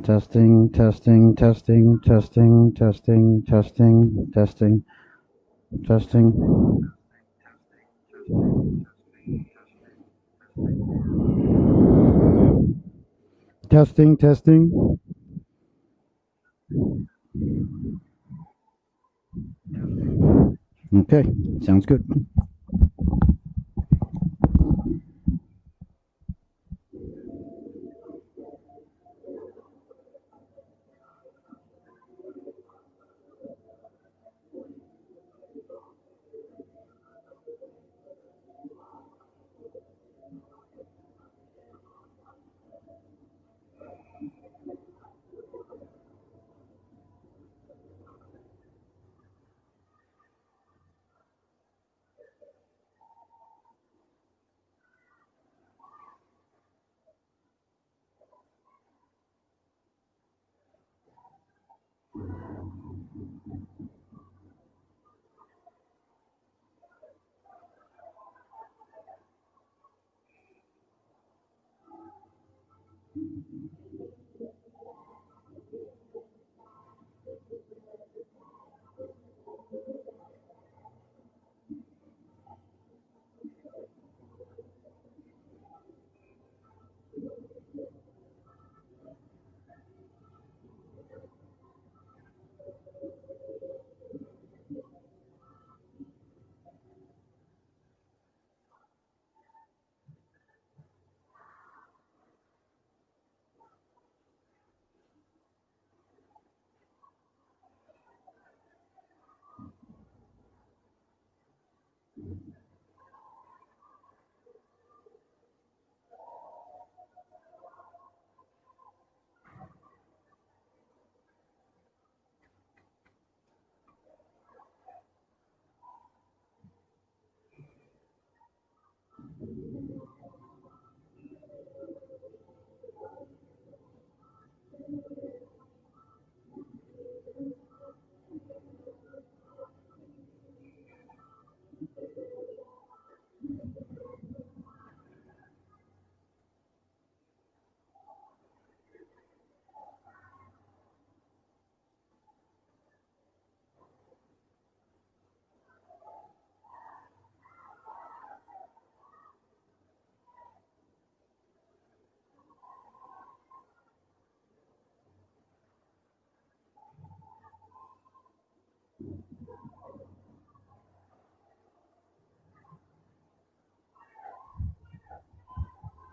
Testing, testing, testing, testing, testing, testing, testing, testing. Testing, testing. Okay, sounds good.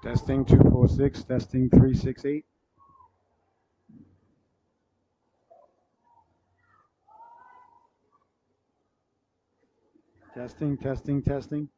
Testing 246, testing 368. Testing, testing, testing.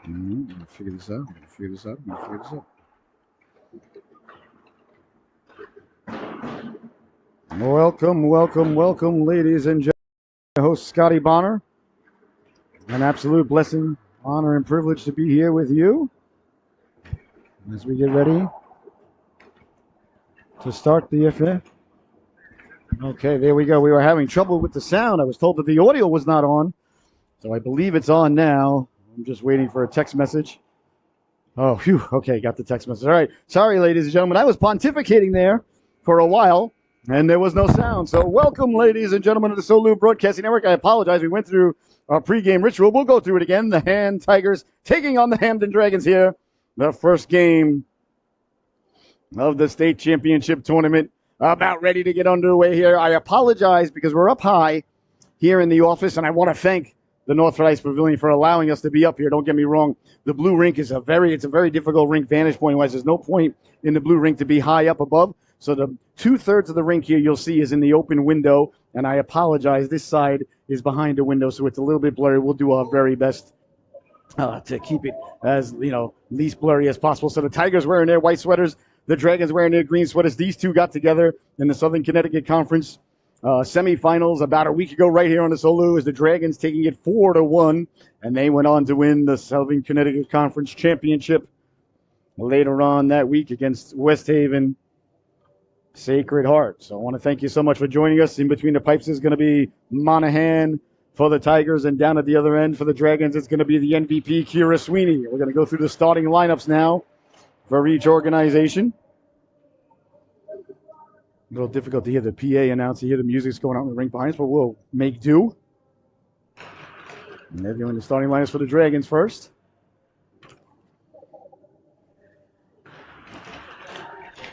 I'm gonna figure this out. I'm gonna figure this out. I'm gonna figure this out. Welcome, welcome, welcome, ladies and gentlemen. Host Scotty Bonner. An absolute blessing, honor, and privilege to be here with you as we get ready to start the affair. Okay, there we go. We were having trouble with the sound. I was told that the audio was not on, so I believe it's on now. I'm just waiting for a text message. Oh, phew. Okay, got the text message. All right. Sorry, ladies and gentlemen. I was pontificating there for a while, and there was no sound. So welcome, ladies and gentlemen, to the Solu Broadcasting Network. I apologize. We went through our pregame ritual. We'll go through it again. The Hand Tigers taking on the Hamden Dragons here. The first game of the state championship tournament about ready to get underway here. I apologize because we're up high here in the office, and I want to thank the Northford Ice Pavilion for allowing us to be up here. Don't get me wrong. The blue rink is a very difficult rink vantage point wise. There's no point in the blue rink to be high up above. So the 2/3 of the rink here you'll see is in the open window. And I apologize. This side is behind the window, so it's a little bit blurry. We'll do our very best to keep it as, least blurry as possible. So the Tigers wearing their white sweaters, the Dragons wearing their green sweaters. These two got together in the Southern Connecticut Conference semifinals about a week ago right here on the Solu, as the Dragons taking it 4-1, and they went on to win the Southern Connecticut Conference Championship later on that week against West Haven Sacred Heart. So I want to thank you so much for joining us. In between the pipes is going to be Monahan for the Tigers, and down at the other end for the Dragons, it's going to be the MVP, Kira Sweeney. We're going to go through the starting lineups now for each organization. A little difficult to hear the PA announce. You hear the music's going on in the ring behind us, but we'll make do. And they're doing the starting lineups for the Dragons first.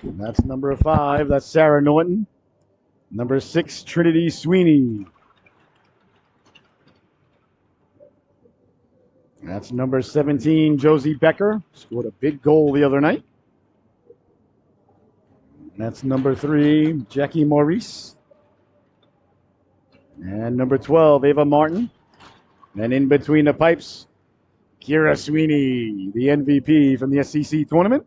And that's number 5. That's Sarah Norton. Number 6, Trinity Sweeney. That's number 17, Josie Becker. Scored a big goal the other night. That's number 3, Jackie Maurice. And number 12, Ava Martin. And in between the pipes, Kira Sweeney, the MVP from the SCC tournament.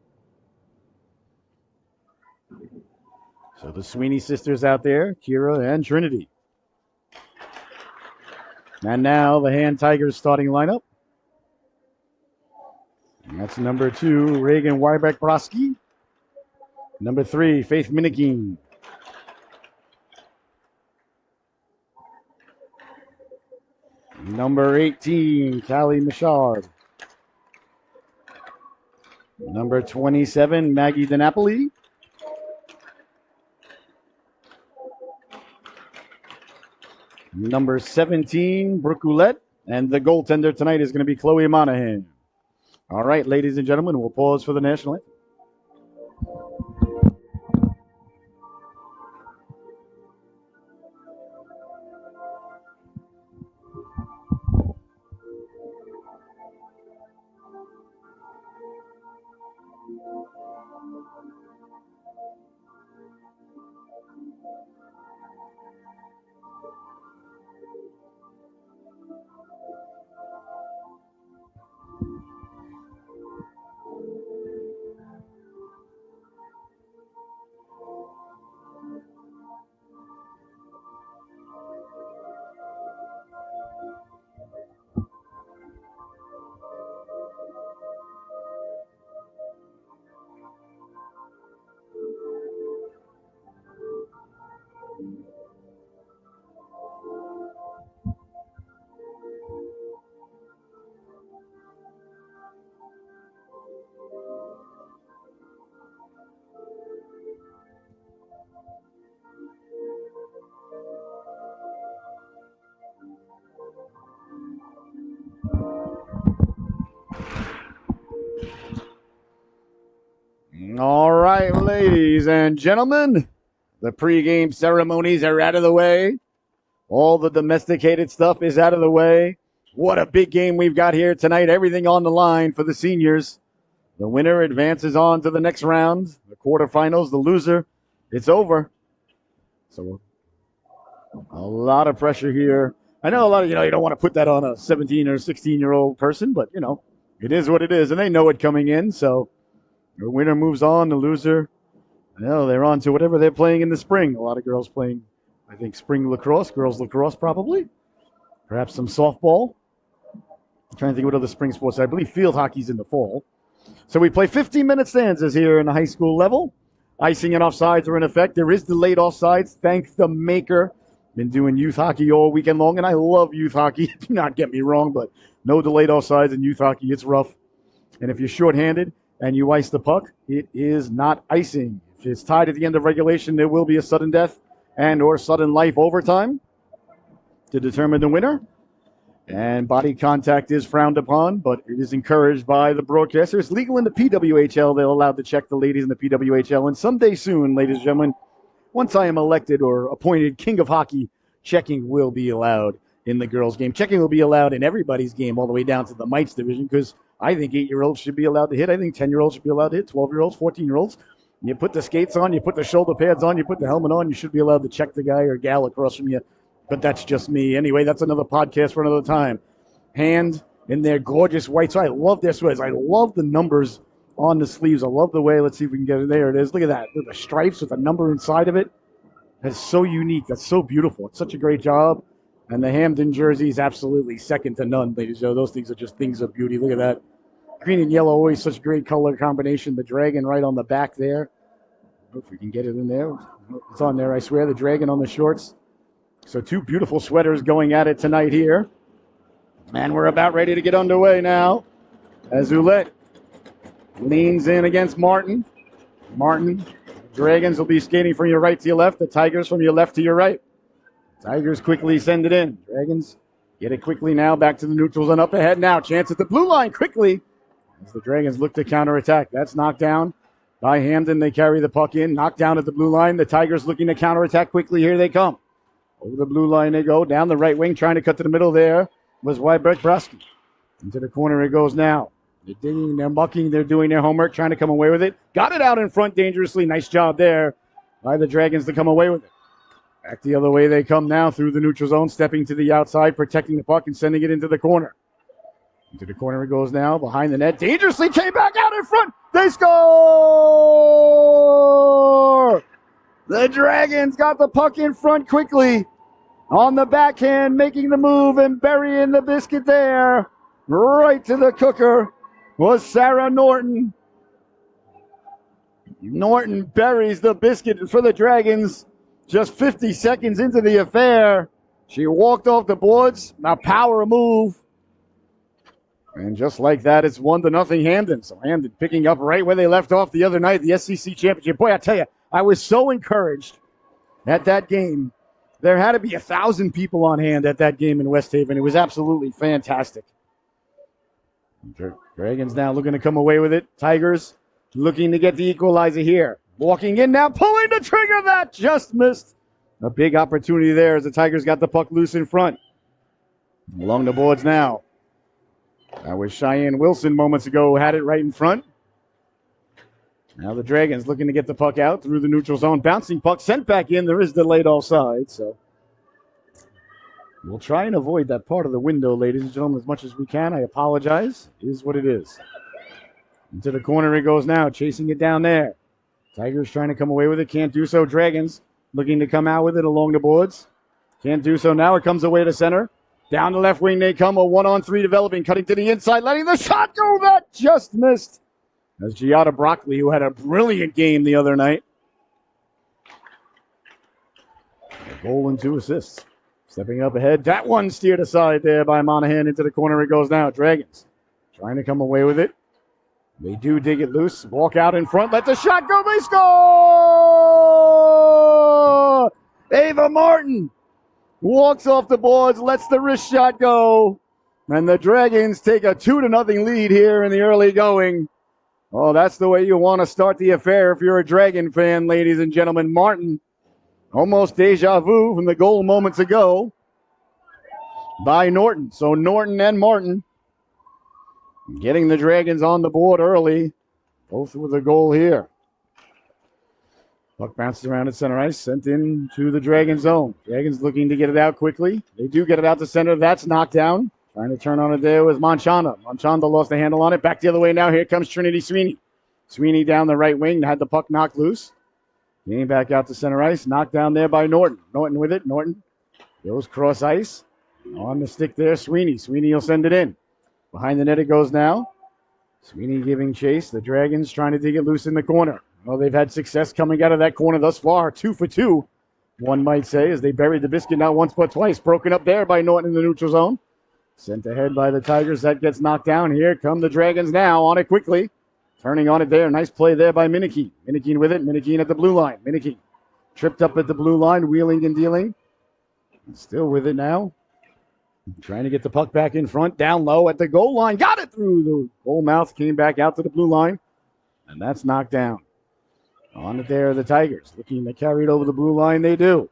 So the Sweeney sisters out there, Kira and Trinity. And now the Hand Tigers starting lineup. And that's number 2, Reagan Wybeck-Broski. Number 3, Faith Miniking. Number 18, Callie Michard. Number 27, Maggie DiNapoli. Number 17, Brooke Ouellette. And the goaltender tonight is going to be Chloe Monahan. All right, ladies and gentlemen, we'll pause for the national anthem. All right, ladies and gentlemen, the pregame ceremonies are out of the way. All the domesticated stuff is out of the way. What a big game we've got here tonight. Everything on the line for the seniors. The winner advances on to the next round, the quarterfinals. The loser, it's over. So a lot of pressure here. I know a lot of, you don't want to put that on a 17 or 16-year-old person, but, It is what it is, and they know it coming in. So the winner moves on. The loser, well, they're on to whatever they're playing in the spring. A lot of girls playing, I think, spring lacrosse, girls lacrosse probably. Perhaps some softball. I'm trying to think what other spring sports. I believe field hockey's in the fall. So we play 15-minute stanzas here in the high school level. Icing and offsides are in effect. There is delayed offsides. Thank the maker. Been doing youth hockey all weekend long, and I love youth hockey. Do not get me wrong, but no delayed offsides in youth hockey. It's rough. And if you're shorthanded and you ice the puck, it is not icing. If it's tied at the end of regulation, there will be a sudden death and or sudden life overtime to determine the winner. And body contact is frowned upon, but it is encouraged by the broadcaster. It's legal in the PWHL. They're allowed to check the ladies in the PWHL. And someday soon, ladies and gentlemen, once I am elected or appointed king of hockey, checking will be allowed in the girls' game. Checking will be allowed in everybody's game all the way down to the mites division, because I think 8-year-olds should be allowed to hit. I think 10-year-olds should be allowed to hit, 12-year-olds, 14-year-olds. You put the skates on, you put the shoulder pads on, you put the helmet on, you should be allowed to check the guy or gal across from you. But that's just me. Anyway, that's another podcast for another time. Hand in their gorgeous white. So I love their sweaters. I love the numbers on the sleeves. I love the way. Let's see if we can get it. There it is. Look at that. Look at the stripes with a number inside of it. That's so unique. That's so beautiful. It's such a great job. And the Hamden jersey is absolutely second to none, ladies and gentlemen. Those things are just things of beauty. Look at that. Green and yellow, always such a great color combination. The dragon right on the back there. If we can get it in there. It's on there, I swear. The dragon on the shorts. So two beautiful sweaters going at it tonight here. And we're about ready to get underway now. As Ouellette leans in against Martin. Martin, Dragons will be skating from your right to your left. The Tigers from your left to your right. Tigers quickly send it in. Dragons get it quickly now. Back to the neutrals and up ahead now. Chance at the blue line quickly. As the Dragons look to counterattack. That's knocked down by Hamden. They carry the puck in. Knocked down at the blue line. The Tigers looking to counterattack quickly. Here they come. Over the blue line they go. Down the right wing, trying to cut to the middle there was Wybrecht-Brasky. Into the corner it goes now. They're digging, they're mucking, they're doing their homework, trying to come away with it. Got it out in front dangerously. Nice job there by the Dragons to come away with it. Back the other way they come now through the neutral zone, stepping to the outside, protecting the puck and sending it into the corner. Into the corner it goes now, behind the net. Dangerously came back out in front. They score! The Dragons got the puck in front quickly. On the backhand, making the move and burying the biscuit there. Right to the cooker was Sarah Norton. Norton buries the biscuit for the Dragons. Just 50 seconds into the affair, she walked off the boards. A power move. And just like that, it's 1-0 Hamden. So Hamden picking up right where they left off the other night, the SEC Championship. Boy, I tell you, I was so encouraged at that game. There had to be 1,000 people on hand at that game in West Haven. It was absolutely fantastic. Dragons now looking to come away with it. Tigers looking to get the equalizer here. Walking in now, pulling the trigger. That just missed. A big opportunity there as the Tigers got the puck loose in front. Along the boards now. That was Cheyenne Wilson moments ago, had it right in front. Now the Dragons looking to get the puck out through the neutral zone. Bouncing puck sent back in. There is delayed offside, so we'll try and avoid that part of the window, ladies and gentlemen, as much as we can. I apologize. It is what it is. Into the corner it goes now, chasing it down there. Tigers trying to come away with it. Can't do so. Dragons looking to come out with it along the boards. Can't do so now. It comes away to center. Down the left wing they come. A 1-on-3 developing. Cutting to the inside. Letting the shot go. That just missed. As Giada Broccoli, who had a brilliant game the other night. A goal and 2 assists. Stepping up ahead. That one steered aside there by Monahan. Into the corner it goes now. Dragons trying to come away with it. They do dig it loose. Walk out in front. Let the shot go. They score! Ava Martin walks off the boards. Lets the wrist shot go. And the Dragons take a 2-0 lead here in the early going. Oh, that's the way you want to start the affair if you're a Dragon fan, ladies and gentlemen. Martin, almost deja vu from the goal moments ago by Norton. So Norton and Martin getting the Dragons on the board early, both with a goal here. Puck bounces around at center ice, sent in to the Dragon zone. Dragons looking to get it out quickly. They do get it out to center. That's knocked down. Trying to turn on it there was Manchanda. Manchanda lost the handle on it. Back the other way now. Here comes Trinity Sweeney. Sweeney down the right wing. Had the puck knocked loose. Getting back out to center ice. Knocked down there by Norton. Norton with it. Norton goes cross ice. On the stick there, Sweeney. Sweeney will send it in. Behind the net it goes now. Sweeney giving chase. The Dragons trying to dig it loose in the corner. Well, they've had success coming out of that corner thus far. 2 for 2, one might say, as they buried the biscuit not once but twice. Broken up there by Norton in the neutral zone. Sent ahead by the Tigers. That gets knocked down. Here come the Dragons now. On it quickly. Turning on it there. Nice play there by Minikin. Minikin with it. Minikin at the blue line. Minikin tripped up at the blue line. Wheeling and dealing. Still with it now. Trying to get the puck back in front. Down low at the goal line. Got it through the goal mouth. Came back out to the blue line. And that's knocked down. On it there, the Tigers. Looking to carry it over the blue line. They do.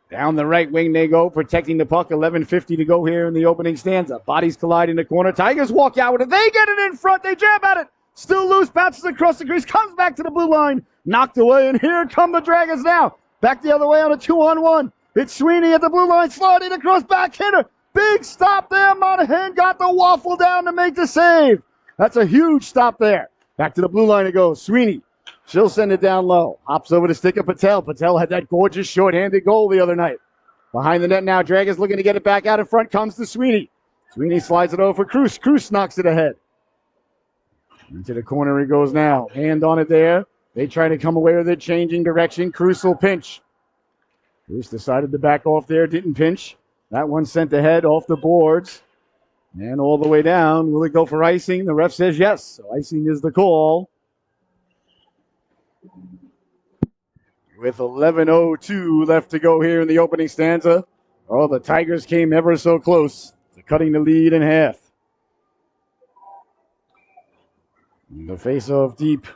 Down the right wing they go, protecting the puck. 11:50 to go here in the opening stanza. Bodies collide in the corner. Tigers walk out with it. They get it in front. They jam at it. Still loose. Bounces across the crease. Comes back to the blue line. Knocked away. And here come the Dragons now. Back the other way on a 2-on-1. It's Sweeney at the blue line. Sliding across backhander. Big stop there. Monahan got the waffle down to make the save. That's a huge stop there. Back to the blue line it goes. Sweeney. She'll send it down low. Hops over to stick of Patel. Patel had that gorgeous short-handed goal the other night. Behind the net now. Dragons looking to get it back out in front. Comes to Sweeney. Sweeney slides it over for Cruz. Cruz knocks it ahead. Into the corner he goes now. Hand on it there. They try to come away with it. Changing direction. Cruz will pinch. Cruz decided to back off there. Didn't pinch. That one sent ahead off the boards. And all the way down. Will it go for icing? The ref says yes. So icing is the call. With 11:02 left to go here in the opening stanza. Oh, the Tigers came ever so close to cutting the lead in half. The face-off deep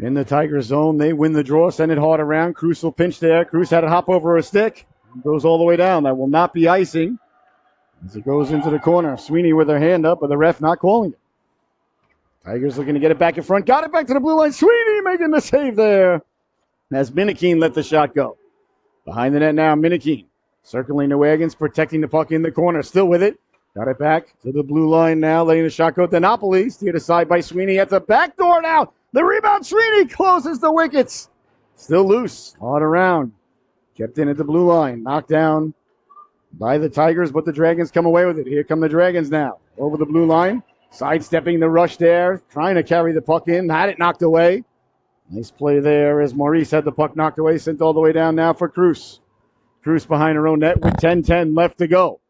in the Tiger zone. They win the draw, send it hard around. Cruz will pinch there. Cruz had it hop over a stick. Goes all the way down. That will not be icing as it goes into the corner. Sweeney with her hand up, but the ref not calling it. Tigers looking to get it back in front. Got it back to the blue line. Sweeney making the save there as Minikin let the shot go. Behind the net now, Minikin circling the wagons, protecting the puck in the corner. Still with it. Got it back to the blue line now, letting the shot go to Napoli. Steered aside by Sweeney at the back door now. The rebound, Sweeney closes the wickets. Still loose, hard around. Kept in at the blue line. Knocked down by the Tigers, but the Dragons come away with it. Here come the Dragons now. Over the blue line. Sidestepping the rush there, trying to carry the puck in, had it knocked away. Nice play there as Maurice had the puck knocked away, sent all the way down now for Cruz. Cruz behind her own net with 10:10 left to go.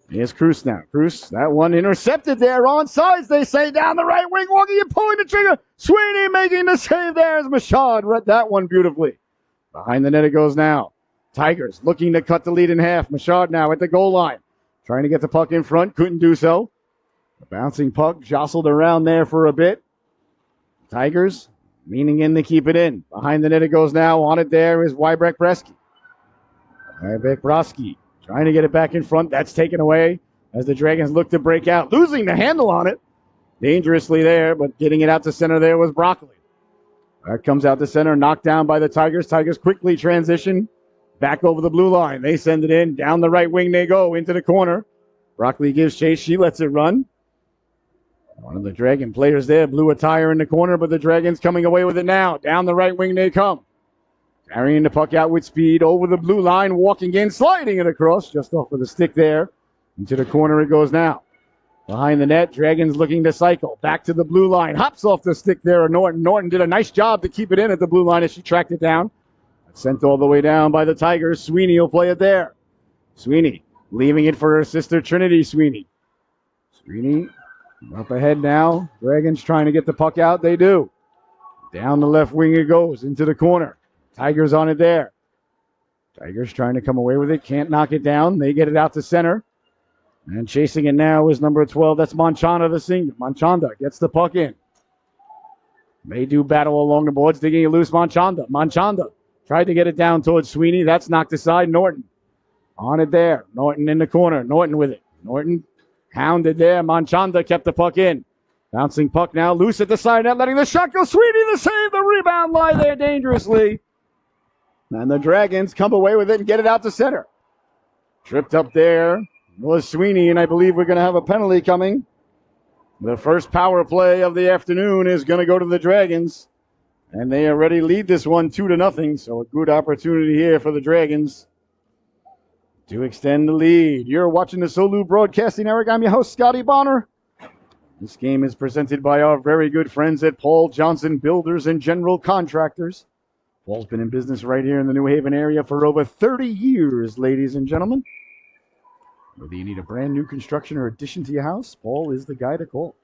Here's Cruz now. Cruz, that one intercepted there on sides, they say, down the right wing, walking and pulling the trigger. Sweeney making the save there as Machad read that one beautifully. Behind the net it goes now. Tigers looking to cut the lead in half. Machad now at the goal line, trying to get the puck in front, couldn't do so. The bouncing puck jostled around there for a bit. Tigers leaning in to keep it in. Behind the net it goes now. On it there is Wybrecht-Bresky. Wybrecht-Bresky trying to get it back in front. That's taken away as the Dragons look to break out. Losing the handle on it. Dangerously there, but getting it out to center there was Broccoli. That comes out to center, knocked down by the Tigers. Tigers quickly transition back over the blue line. They send it in. Down the right wing they go into the corner. Broccoli gives chase. She lets it run. One of the Dragon players there blew a tire in the corner, but the Dragons coming away with it now. Down the right wing they come. Carrying the puck out with speed over the blue line, walking in, sliding it across, just off of the stick there. Into the corner it goes now. Behind the net, Dragons looking to cycle. Back to the blue line. Hops off the stick there of Norton. Norton did a nice job to keep it in at the blue line as she tracked it down. Sent all the way down by the Tigers. Sweeney will play it there. Sweeney leaving it for her sister Trinity Sweeney. Sweeney up ahead now. Dragons trying to get the puck out. They do. Down the left wing it goes into the corner. Tigers on it there. Tigers trying to come away with it. Can't knock it down. They get it out to center. And chasing it now is number 12. That's Manchanda, the senior. Manchanda gets the puck in. They do battle along the boards, digging it loose. Manchanda. Manchanda tried to get it down towards Sweeney. That's knocked aside. Norton on it there. Norton in the corner. Norton with it. Norton hounded there. Manchanda kept the puck in. Bouncing puck now. Loose at the side net. Letting the shot go. Sweeney the save. The rebound lie there dangerously. And the Dragons come away with it and get it out to center. Tripped up there was Sweeney, and I believe we're going to have a penalty coming. The first power play of the afternoon is going to go to the Dragons, and they already lead this one 2-0, so a good opportunity here for the Dragons to extend the lead. You're watching the Solu Broadcasting Network. I'm your host, Scotty Bonner. This game is presented by our very good friends at Paul Johnson Builders and General Contractors. Paul's been in business right here in the New Haven area for over 30 years, ladies and gentlemen. Whether you need a brand new construction or addition to your house, Paul is the guy to call.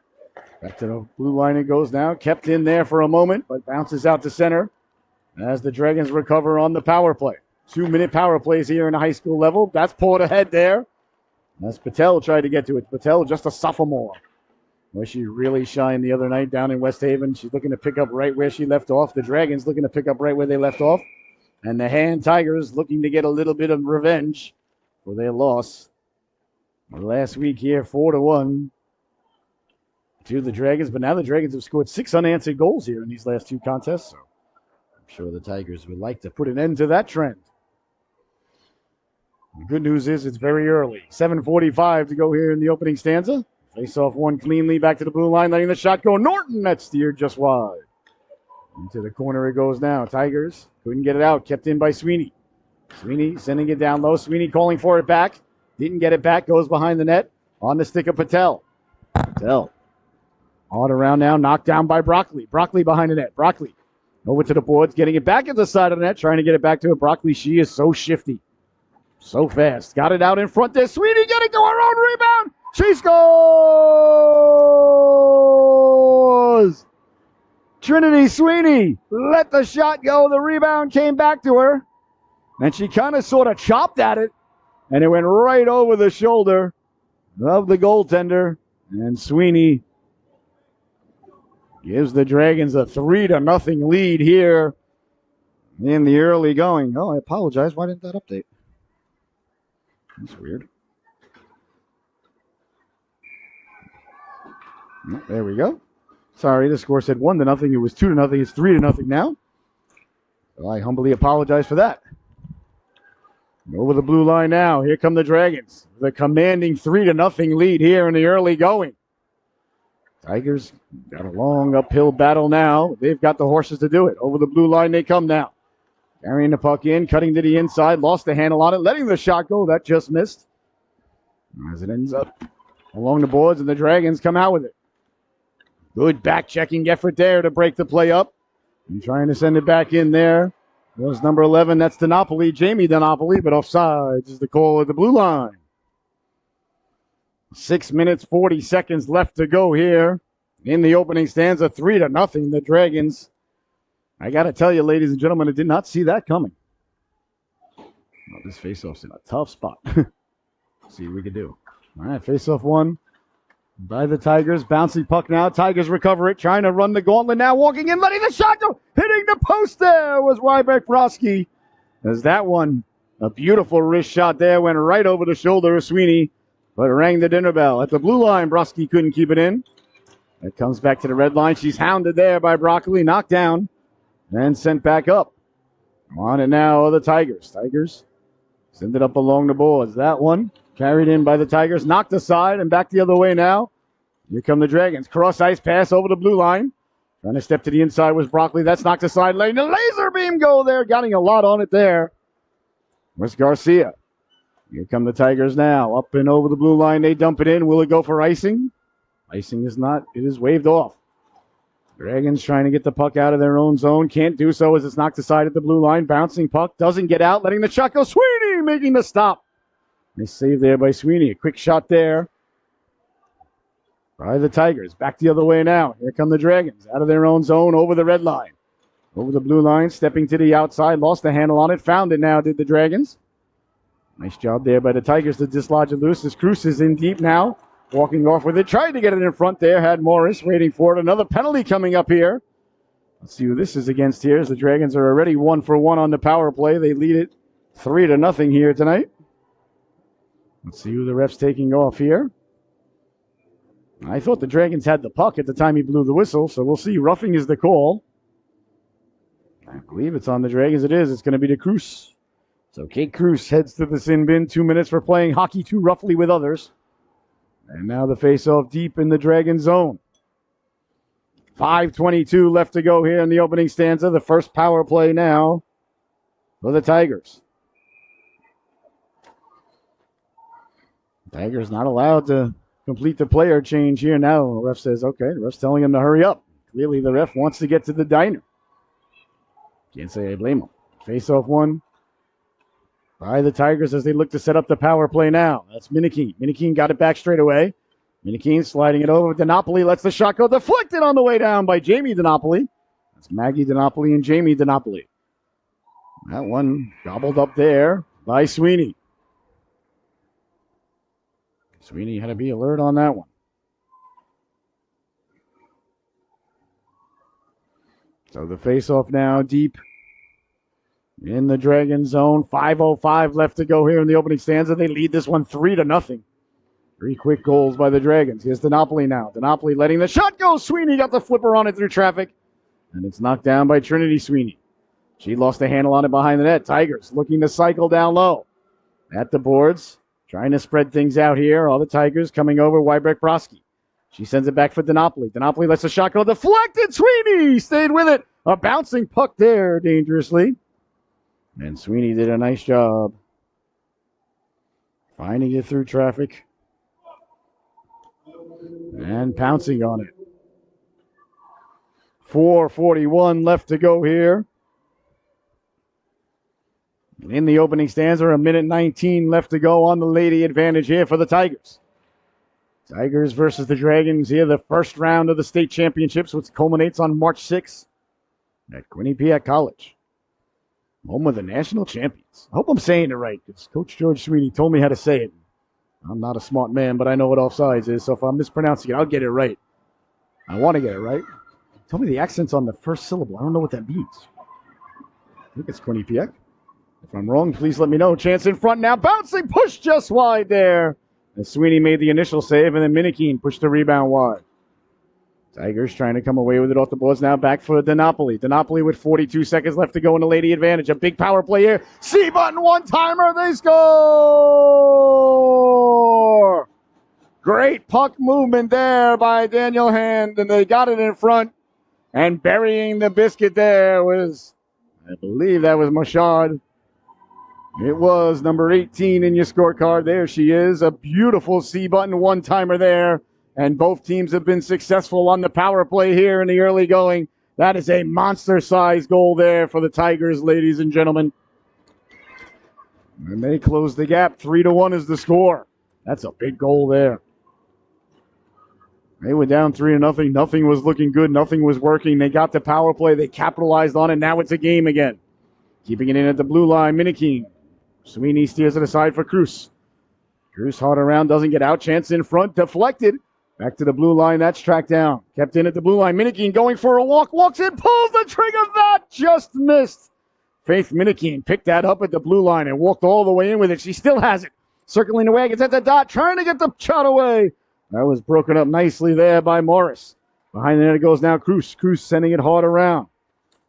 Back to the blue line it goes now. Kept in there for a moment, but bounces out to center as the Dragons recover on the power play. 2-minute power plays here in the high school level. That's pulled ahead there. As Patel tried to get to it. Patel, just a sophomore. Where she really shined the other night down in West Haven. She's looking to pick up right where she left off. The Dragons looking to pick up right where they left off. And the Hand Tigers looking to get a little bit of revenge for their loss last week here, 4-1 to the Dragons. But now the Dragons have scored 6 unanswered goals here in these last 2 contests. So I'm sure the Tigers would like to put an end to that trend. The good news is it's very early. 7:45 to go here in the opening stanza. Face off one cleanly back to the blue line, letting the shot go. Norton, that steered just wide. Into the corner it goes now. Tigers couldn't get it out. Kept in by Sweeney. Sweeney sending it down low. Sweeney calling for it back. Didn't get it back. Goes behind the net. On the stick of Patel. Patel. On around now. Knocked down by Broccoli. Broccoli behind the net. Broccoli over to the boards. Getting it back at the side of the net. Trying to get it back to it. Broccoli, she is so shifty. So fast. Got it out in front there. Sweeney getting to her own rebound. She scores! Trinity Sweeney let the shot go. The rebound came back to her. And she kind of sort of chopped at it. And it went right over the shoulder of the goaltender. And Sweeney gives the Dragons a 3-0 lead here in the early going. Oh, I apologize. Why didn't that update? That's weird. There we go. Sorry, the score said 1-0. It was 2-0. It's 3-0 now. So I humbly apologize for that. Over the blue line now. Here come the Dragons. The commanding 3-0 lead here in the early going. Tigers got a long uphill battle now. They've got the horses to do it. Over the blue line they come now. Carrying the puck in, cutting to the inside, lost the handle on it, letting the shot go. That just missed. As it ends up along the boards, and the Dragons come out with it. Good back-checking effort there to break the play up. And trying to send it back in there was number 11. That's Dinopoli, Jamie Dinopoli, but offside is the call at the blue line. 6 minutes, 40 seconds left to go here in the opening stanza. 3-0, the Dragons. I got to tell you, ladies and gentlemen, I did not see that coming. Well, this faceoff's in a tough spot. See what we can do. All right, faceoff one by the Tigers. Bouncy puck now. Tigers recover it. Trying to run the gauntlet now. Walking in, letting the shot go. Hitting the post there was Rybeck Broski. As that one, a beautiful wrist shot there, went right over the shoulder of Sweeney, but rang the dinner bell. At the blue line, Broski couldn't keep it in. It comes back to the red line. She's hounded there by Broccoli. Knocked down. And sent back up. On it now are the Tigers. Tigers send it up along the boards. That one carried in by the Tigers. Knocked aside and back the other way now. Here come the Dragons. Cross ice pass over the blue line. Trying to step to the inside was Broccoli. That's knocked aside. Letting the laser beam go there. Getting a lot on it there. Where's Garcia? Here come the Tigers now. Up and over the blue line. They dump it in. Will it go for icing? Icing is not. It is waved off. Dragons trying to get the puck out of their own zone. Can't do so as it's knocked aside at the blue line. Bouncing puck. Doesn't get out. Letting the shot go. Sweeney making the stop. Nice save there by Sweeney. A quick shot there by the Tigers. Back the other way now. Here come the Dragons. Out of their own zone. Over the red line. Over the blue line. Stepping to the outside. Lost the handle on it. Found it now, did the Dragons. Nice job there by the Tigers to dislodge it loose. As Cruz is in deep now. Walking off with it. Tried to get it in front there. Had Morris waiting for it. Another penalty coming up here. Let's see who this is against here. As the Dragons are already 1-for-1 on the power play. They lead it 3-0 here tonight. Let's see who the ref's taking off here. I thought the Dragons had the puck at the time he blew the whistle. So we'll see. Roughing is the call. I believe it's on the Dragons. It is. It's going to be to Cruz. So Kate Cruz heads to the sin bin. 2 minutes for playing hockey too roughly with others. And now the face-off deep in the Dragon zone. 5:22 left to go here in the opening stanza. The first power play now for the Tigers. Tigers not allowed to complete the player change here now. The ref says, okay, the ref's telling him to hurry up. Clearly the ref wants to get to the diner. Can't say I blame him. Face-off one by the Tigers as they look to set up the power play now. That's Minikeen. Minikeen got it back straight away. Minikeen sliding it over. DiNapoli lets the shot go deflected on the way down by Jamie DiNapoli. That's Maggie DiNapoli and Jamie DiNapoli. That one gobbled up there by Sweeney. Sweeney had to be alert on that one. So the face-off now deep in the Dragon zone. 5:05 left to go here in the opening stanza. They lead this one 3-0. 3 quick goals by the Dragons. Here's DiNapoli now. DiNapoli letting the shot go. Sweeney got the flipper on it through traffic. And it's knocked down by Trinity Sweeney. She lost the handle on it behind the net. Tigers looking to cycle down low. At the boards. Trying to spread things out here. All the Tigers coming over. Wybrecht-Broski. She sends it back for DiNapoli. DiNapoli lets the shot go deflected. Sweeney stayed with it. A bouncing puck there dangerously. And Sweeney did a nice job finding it through traffic and pouncing on it. 4:41 left to go here. In the opening stanza, 1:19 left to go on the lady advantage here for the Tigers. Tigers versus the Dragons here, the first round of the state championships, which culminates on March 6th at Quinnipiac College, home of the national champions. I hope I'm saying it right, because Coach George Sweeney told me how to say it. I'm not a smart man, but I know what offsides is, so if I'm mispronouncing it, I'll get it right. I want to get it right. Tell me the accent's on the first syllable. I don't know what that means. I think it's Quinnipiac. If I'm wrong, please let me know. Chance in front now. Bouncing push just wide there. And Sweeney made the initial save, and then Minikeen pushed the rebound wide. Tigers trying to come away with it off the boards now. Back for DiNapoli. DiNapoli with 42 seconds left to go in the lady advantage. A big power play here. C-button one-timer. They score! Great puck movement there by Daniel Hand, and they got it in front. And burying the biscuit there was, I believe that was Machad. It was number 18 in your scorecard. There she is. A beautiful C-button one-timer there. And both teams have been successful on the power play here in the early going. That is a monster-sized goal there for the Tigers, ladies and gentlemen. And they close the gap. 3-1 is the score. That's a big goal there. They were down 3-0. Nothing was looking good. Nothing was working. They got the power play. They capitalized on it. Now it's a game again. Keeping it in at the blue line, Minikeen. Sweeney steers it aside for Cruz. Cruz hard around, doesn't get out. Chance in front, deflected. Back to the blue line, that's tracked down. Kept in at the blue line. Minikeen going for a walk, walks in, pulls the trigger. That just missed. Faith Minikeen picked that up at the blue line and walked all the way in with it. She still has it. Circling the wagons at the dot, trying to get the shot away. That was broken up nicely there by Morris. Behind the net it goes now Cruz. Cruz sending it hard around.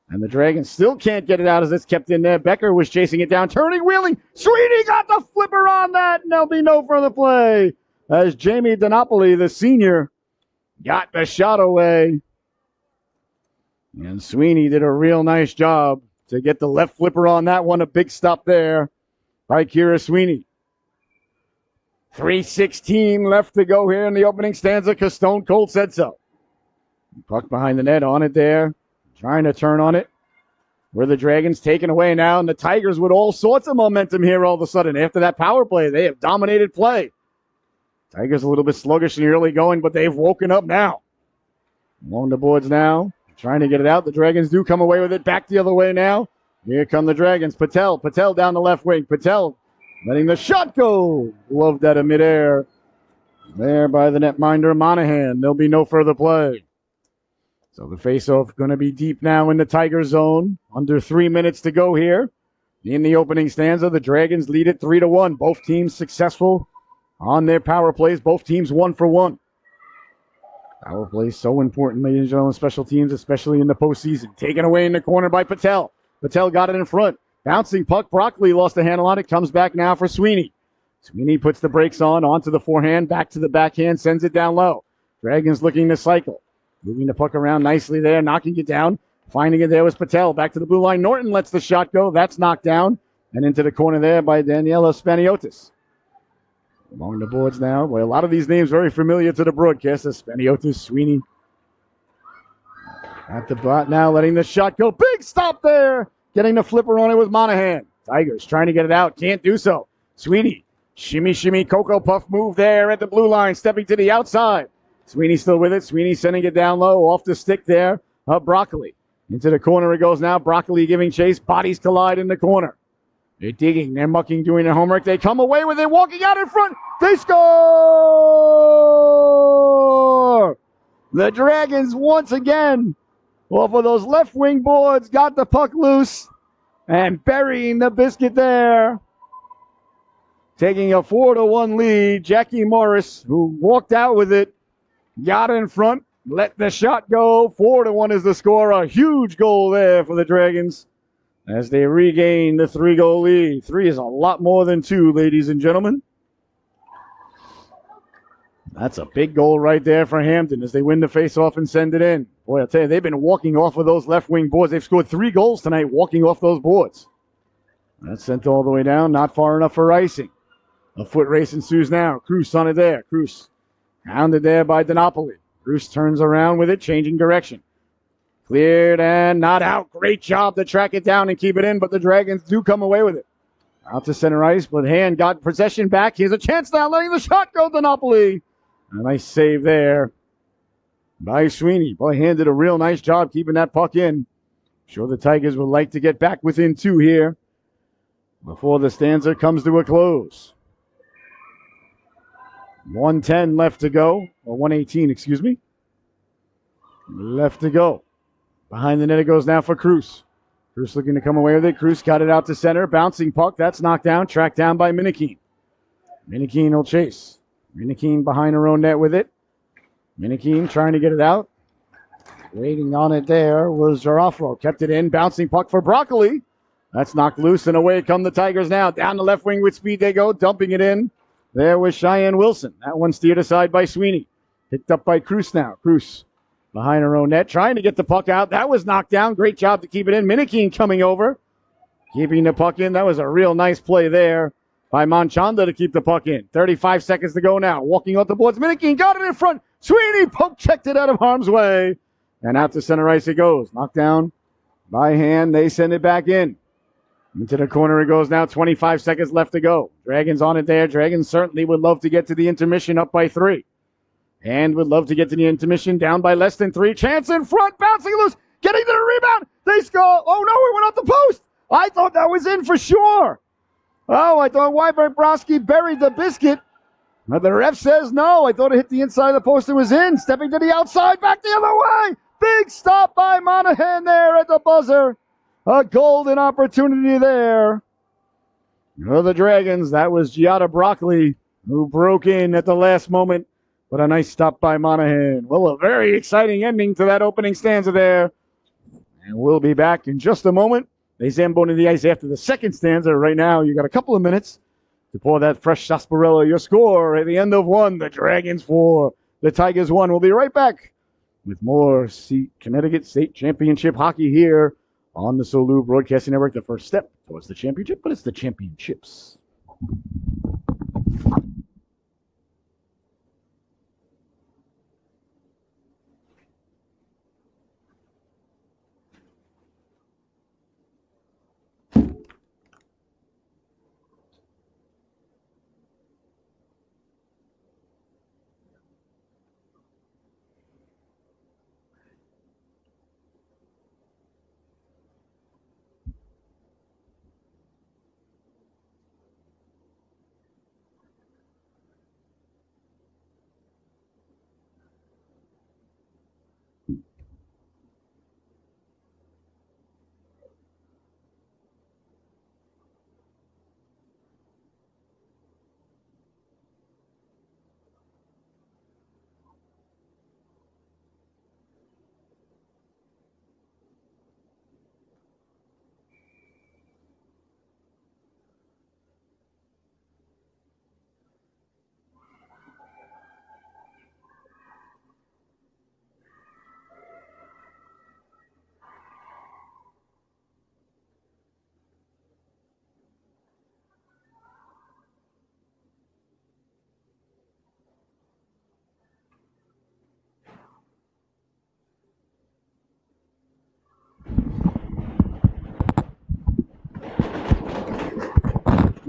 And the Dragons still can't get it out as it's kept in there. Becker was chasing it down, turning, wheeling. Sweeney got the flipper on that, and there'll be no further play. As Jamie DiNapoli, the senior, got the shot away. And Sweeney did a real nice job to get the left flipper on that one. A big stop there by Kira Sweeney. 3:16 left to go here in the opening stanza because Stone Cold said so. Puck behind the net, on it there. Trying to turn on it. Where the Dragons taken away now, and the Tigers with all sorts of momentum here all of a sudden. After that power play, they have dominated play. Tigers a little bit sluggish in the early going, but they've woken up now. Along the boards now, trying to get it out. The Dragons do come away with it. Back the other way now. Here come the Dragons. Patel down the left wing. Patel letting the shot go. Loved that in midair. There by the netminder Monahan. There'll be no further play. So the faceoff going to be deep now in the Tiger zone. Under 3 minutes to go here. In the opening stanza, the Dragons lead it 3-1. Both teams successful on their power plays. Both teams 1 for 1. Power plays so important, ladies and gentlemen. Special teams, especially in the postseason. Taken away in the corner by Patel. Patel got it in front. Bouncing puck. Broccoli lost the handle on it. Comes back now for Sweeney. Sweeney puts the brakes on, onto the forehand, back to the backhand, sends it down low. Dragons looking to cycle. Moving the puck around nicely there, knocking it down. Finding it there was Patel. Back to the blue line. Norton lets the shot go. That's knocked down. And into the corner there by Daniela Spaniotis. Along the boards now. Boy, a lot of these names very familiar to the broadcasters. Spaniotis, Sweeney. At the bot now, letting the shot go. Big stop there. Getting the flipper on it was Monahan. Tigers trying to get it out. Can't do so. Sweeney. Shimmy, shimmy, Cocoa Puff move there at the blue line, stepping to the outside. Sweeney still with it. Sweeney sending it down low, off the stick there of Broccoli. Into the corner it goes now. Broccoli giving chase. Bodies collide in the corner. They're digging. They're mucking, doing their homework. They come away with it, walking out in front. They score! The Dragons once again, off of those left wing boards, got the puck loose and burying the biscuit there. Taking a 4-1 lead, Jackie Morris, who walked out with it, got in front, let the shot go. 4-1 is the score. A huge goal there for the Dragons as they regain the 3-goal lead. 3 is a lot more than 2, ladies and gentlemen. That's a big goal right there for Hamden as they win the face-off and send it in. Boy, I'll tell you, they've been walking off of those left wing boards. They've scored 3 goals tonight walking off those boards. That's sent all the way down, not far enough for icing. A foot race ensues now. Cruz on it there. Cruz hounded there by Dinopoli. Cruz turns around with it, changing direction. Cleared and not out. Great job to track it down and keep it in, but the Dragons do come away with it. Out to center ice, but Hand got possession back. Here's a chance now, letting the shot go, Dinopoli. A nice save there by Sweeney. Boy, Hand did a real nice job keeping that puck in. Sure the Tigers would like to get back within 2 here before the stanza comes to a close. 1:10 left to go, or 1:18, excuse me. Left to go. Behind the net it goes now for Cruz. Cruz looking to come away with it. Cruz got it out to center. Bouncing puck. That's knocked down. Tracked down by Minikine. Minikine will chase. Minikine behind her own net with it. Minikine trying to get it out. Waiting on it there was Jarafro. Kept it in. Bouncing puck for Broccoli. That's knocked loose, and away come the Tigers now. Down the left wing with speed they go. Dumping it in. There was Cheyenne Wilson. That one steered aside by Sweeney. Picked up by Cruz now. Cruz behind her own net, trying to get the puck out. That was knocked down. Great job to keep it in. Minikine coming over, keeping the puck in. That was a real nice play there by Manchanda to keep the puck in. 35 seconds to go now. Walking off the boards. Minikine got it in front. Sweeney poke checked it out of harm's way. And out to center ice it goes. Knocked down by Hand. They send it back in. Into the corner it goes now. 25 seconds left to go. Dragons on it there. Dragons certainly would love to get to the intermission up by 3. And would love to get to the intermission down by less than 3. Chance in front. Bouncing loose. Getting to the rebound. They score. Oh, no. It went off the post. I thought that was in for sure. Oh, I thought Wybroski buried the biscuit. But the ref says no. I thought it hit the inside of the post. It was in. Stepping to the outside. Back the other way. Big stop by Monahan there at the buzzer. A golden opportunity there. For the Dragons, that was Giada Broccoli who broke in at the last moment. But a nice stop by Monahan. Well, a very exciting ending to that opening stanza there. And we'll be back in just a moment. They zamboni the ice after the second stanza. Right now, you got a couple of minutes to pour that fresh sarsaparilla. Your score at the end of 1, the Dragons 4, the Tigers 1. We'll be right back with more Connecticut State Championship hockey here on the Solu Broadcasting Network. The first step towards the championship, but it's the championships.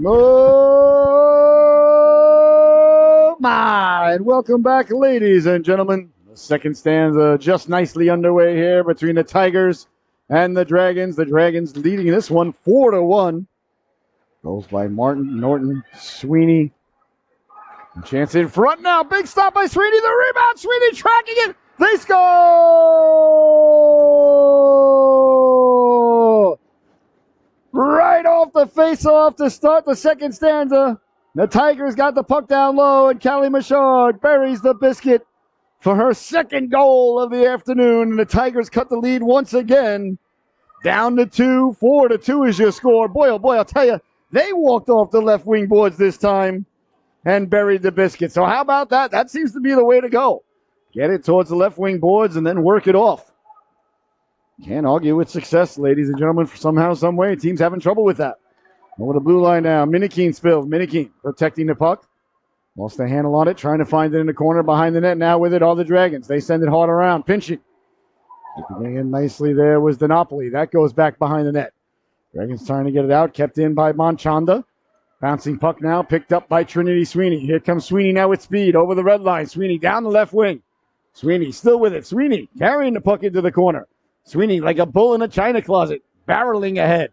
Oh, my. And welcome back, ladies and gentlemen. The second stanza just nicely underway here between the Tigers and the Dragons. The Dragons leading this one 4-1. Goals by Martin, Norton, Sweeney. A chance in front now. Big stop by Sweeney. The rebound. Sweeney tracking it. They score! Right off the face-off to start the second stanza. The Tigers got the puck down low, and Callie Machard buries the biscuit for her second goal of the afternoon. And the Tigers cut the lead once again. Down to 2. 4-2 is your score. Boy, oh boy, I'll tell you, they walked off the left wing boards this time and buried the biscuit. So how about that? That seems to be the way to go. Get it towards the left wing boards and then work it off. Can't argue with success, ladies and gentlemen. Somehow, some way, team's having trouble with that. Over the blue line now. Minikeen spilled. Minikeen protecting the puck. Lost the handle on it, trying to find it in the corner behind the net. Now with it, all the Dragons. They send it hard around, pinching. Keeping in nicely there was Dinopoli. That goes back behind the net. Dragons trying to get it out. Kept in by Manchanda. Bouncing puck now, picked up by Trinity Sweeney. Here comes Sweeney now with speed over the red line. Sweeney down the left wing. Sweeney still with it. Sweeney carrying the puck into the corner. Sweeney like a bull in a china closet, barreling ahead.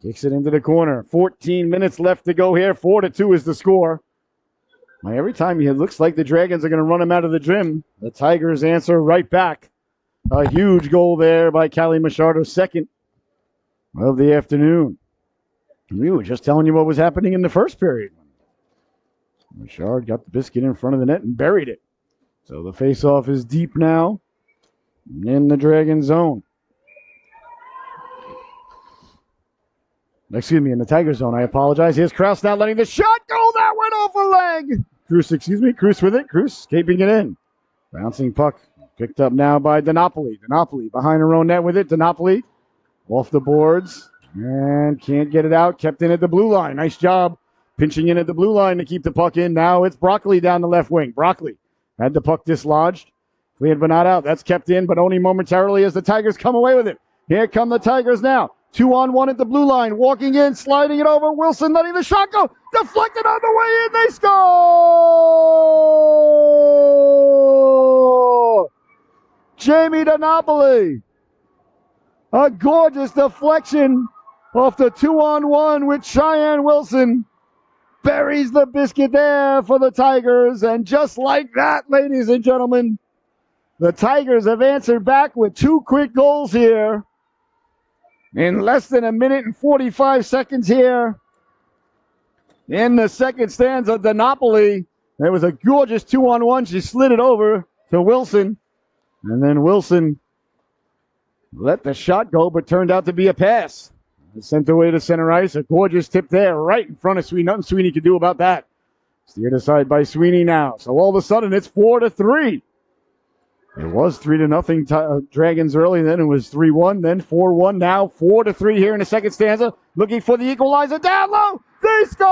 Kicks it into the corner. 14 minutes left to go here. 4-2 is the score. Every time it looks like the Dragons are going to run him out of the gym, the Tigers answer right back. A huge goal there by Callie Machado, second of the afternoon. We were just telling you what was happening in the first period. Machard got the biscuit in front of the net and buried it. So the faceoff is deep now in the Dragon zone. Excuse me, in the Tiger zone. I apologize. Here's Krause now letting the shot go. That went off a leg. Cruz with it. Cruz escaping it in. Bouncing puck. Picked up now by Dinopoli. Dinopoli behind her own net with it. Dinopoli off the boards. And can't get it out. Kept in at the blue line. Nice job pinching in at the blue line to keep the puck in. Now it's Broccoli down the left wing. Broccoli had the puck dislodged. Cleared but not out. That's kept in, but only momentarily as the Tigers come away with it. Here come the Tigers now. 2-on-1 at the blue line. Walking in, sliding it over. Wilson letting the shot go. Deflected on the way in. They score! Jamie Dinopoli. A gorgeous deflection off the 2-on-1 with Cheyenne Wilson. Buries the biscuit there for the Tigers. And just like that, ladies and gentlemen, the Tigers have answered back with 2 quick goals here. In less than a minute and 45 seconds here. In the second stanza, Dinopoli. There was a gorgeous 2-on-1. She slid it over to Wilson. And then Wilson let the shot go, but turned out to be a pass. Sent away to center ice. A gorgeous tip there right in front of Sweeney. Nothing Sweeney could do about that. Steered aside by Sweeney now. So all of a sudden it's 4-3. It was 3-0 Dragons early. Then it was 3-1. Then 4-1. Now 4-3 here in the second stanza. Looking for the equalizer down low. They score!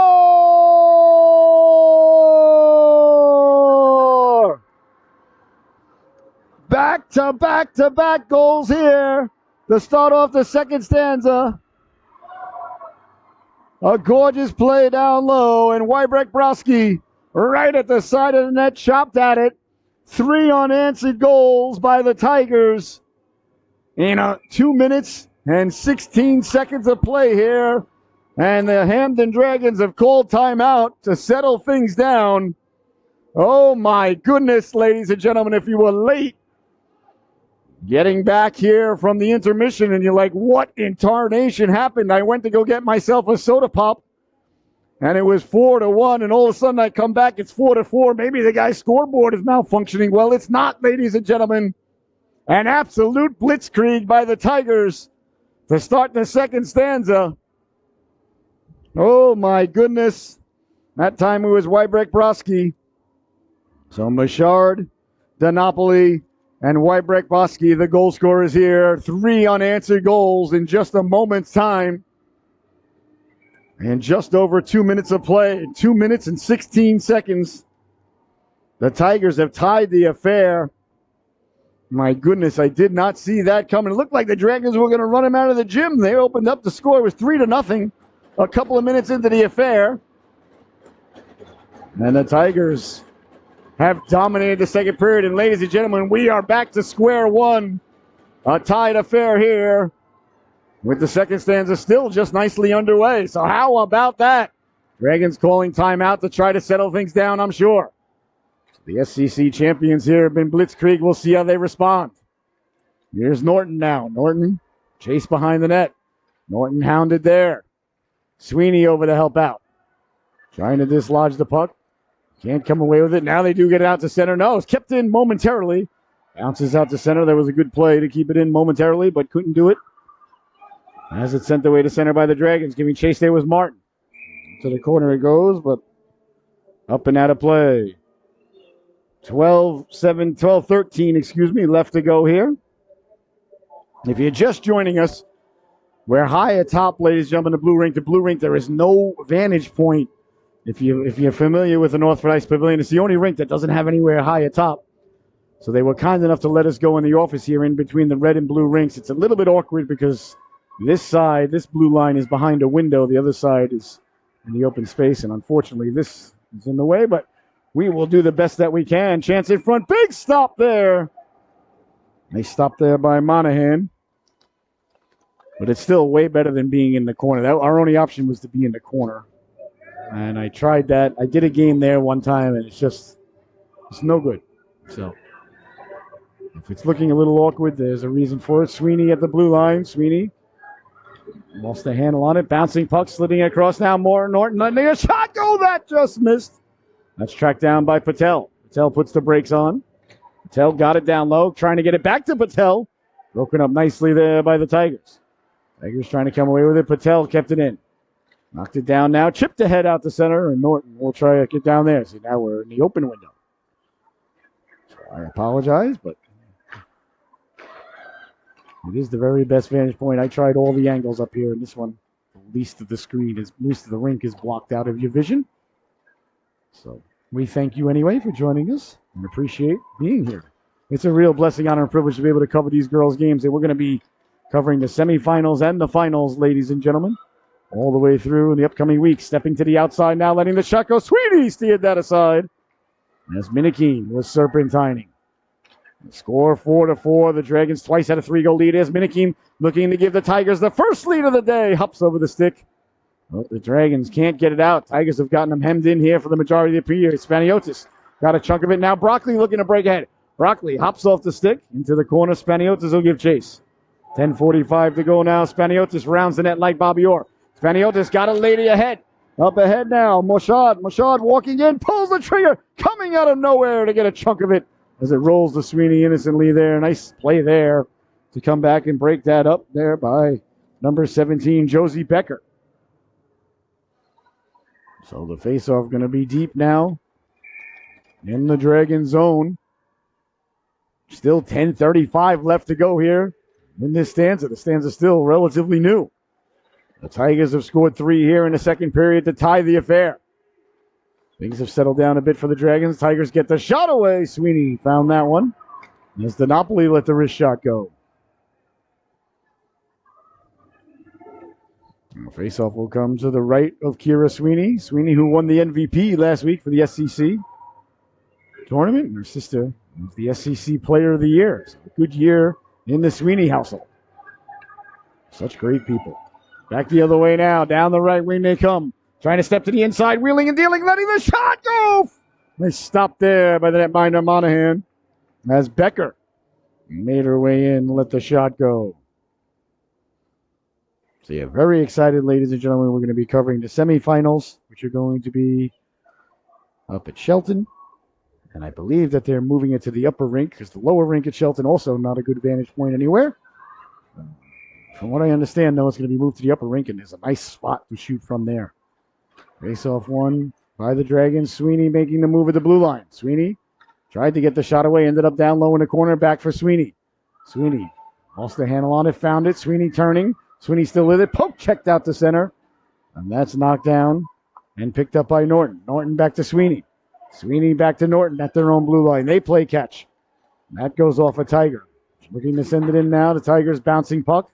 Back-to-back goals here to start off the second stanza. A gorgeous play down low, and Wybrecht-Browski right at the side of the net chopped at it. 3 unanswered goals by the Tigers in 2 minutes and 16 seconds of play here. And the Hamden Dragons have called timeout to settle things down. Oh my goodness, ladies and gentlemen, if you were late getting back here from the intermission and you're like, what in tarnation happened? I went to go get myself a soda pop and it was 4-1, and all of a sudden I come back, it's 4-4. Maybe the guy's scoreboard is malfunctioning. Well, it's not, ladies and gentlemen. An absolute blitzkrieg by the Tigers to start the second stanza. Oh my goodness. That time it was Wybrecht-Browski. So Machard, Dinopoli, and Wybrecht-Browski, the goal scorers here. 3 unanswered goals in just a moment's time. And just over 2 minutes of play, 2 minutes and 16 seconds. The Tigers have tied the affair. My goodness, I did not see that coming. It looked like the Dragons were going to run him out of the gym. They opened up the score. It was 3-0. a couple of minutes into the affair. And the Tigers have dominated the second period. And ladies and gentlemen, we are back to square one. A tied affair here with the second stanza still just nicely underway. So how about that? Dragons calling timeout to try to settle things down, I'm sure. The SCC champions here have been blitzkrieg. We'll see how they respond. Here's Norton now. Norton chased behind the net. Norton hounded there. Sweeney over to help out. Trying to dislodge the puck. Can't come away with it. Now they do get it out to center. No, it's kept in momentarily. Bounces out to center. There was a good play to keep it in momentarily, but couldn't do it. As it's sent away to center by the Dragons. Giving chase there was Martin. To the corner it goes, but up and out of play. 12-13, left to go here. If you're just joining us, we're high atop, ladies and gentlemen, the blue rink. There is no vantage point. If you're familiar with the Northford Ice Pavilion, it's the only rink that doesn't have anywhere high atop. So they were kind enough to let us go in the office here in between the red and blue rinks. It's a little bit awkward because this side, this blue line is behind a window. The other side is in the open space, and unfortunately this is in the way, but we will do the best that we can. Chance in front. Big stop there. They stopped there by Monahan. But it's still way better than being in the corner. Our only option was to be in the corner. And I tried that. I did a game there one time, and it's no good. So if it's looking a little awkward, there's a reason for it. Sweeney at the blue line. Sweeney lost the handle on it. Bouncing puck, sliding across now. More Norton. Letting a shot go. That just missed. That's tracked down by Patel. Patel puts the brakes on. Patel got it down low, trying to get it back to Patel. Broken up nicely there by the Tigers. Tigers trying to come away with it. Patel kept it in. Knocked it down now. Chipped ahead out the center, and Norton will try to get down there. See, now we're in the open window. So I apologize, but it is the very best vantage point. I tried all the angles up here, and this one, the least of the rink is blocked out of your vision. So we thank you anyway for joining us and appreciate being here. It's a real blessing, honor, and privilege to be able to cover these girls' games. And we're going to be covering the semifinals and the finals, ladies and gentlemen, all the way through in the upcoming weeks. Stepping to the outside now, letting the shot go. Sweeney steered that aside as Minikeen was serpentining. Score 4-4. The Dragons twice had a 3-goal lead as Minikeen looking to give the Tigers the first lead of the day. Hops over the stick. Well, the Dragons can't get it out. Tigers have gotten them hemmed in here for the majority of the period. Spaniotis got a chunk of it. Now Broccoli looking to break ahead. Broccoli hops off the stick into the corner. Spaniotis will give chase. 10:45 to go now. Spaniotis rounds the net like Bobby Orr. Spaniotis got a lady ahead. Up ahead now. Moshad walking in. Pulls the trigger. Coming out of nowhere to get a chunk of it as it rolls to Sweeney innocently there. Nice play there to come back and break that up there by number 17, Josie Becker. So the faceoff going to be deep now in the Dragon zone. Still 10:35 left to go here in this stanza. The stanza still relatively new. The Tigers have scored 3 here in the second period to tie the affair. Things have settled down a bit for the Dragons. Tigers get the shot away. Sweeney found that one as DiNapoli let the wrist shot go. Faceoff will come to the right of Kira Sweeney. Sweeney, who won the MVP last week for the SCC tournament. And her sister was the SCC Player of the Year. So a good year in the Sweeney household. Such great people. Back the other way now. Down the right wing they come. Trying to step to the inside. Wheeling and dealing. Letting the shot go. Nice stop there by the netminder Monahan. As Becker made her way in and let the shot go. So yeah, very excited, ladies and gentlemen. We're going to be covering the semifinals, which are going to be up at Shelton. And I believe that they're moving it to the upper rink because the lower rink at Shelton also not a good vantage point anywhere. From what I understand, though, it's going to be moved to the upper rink, and there's a nice spot to shoot from there. Face-off one by the Dragons. Sweeney making the move at the blue line. Sweeney tried to get the shot away, ended up down low in the corner, back for Sweeney. Sweeney lost the handle on it, found it. Sweeney turning. Sweeney still with it. Poke checked out to center. And that's knocked down and picked up by Norton. Norton back to Sweeney. Sweeney back to Norton at their own blue line. They play catch. And that goes off a Tiger. Looking to send it in now. The Tigers bouncing puck.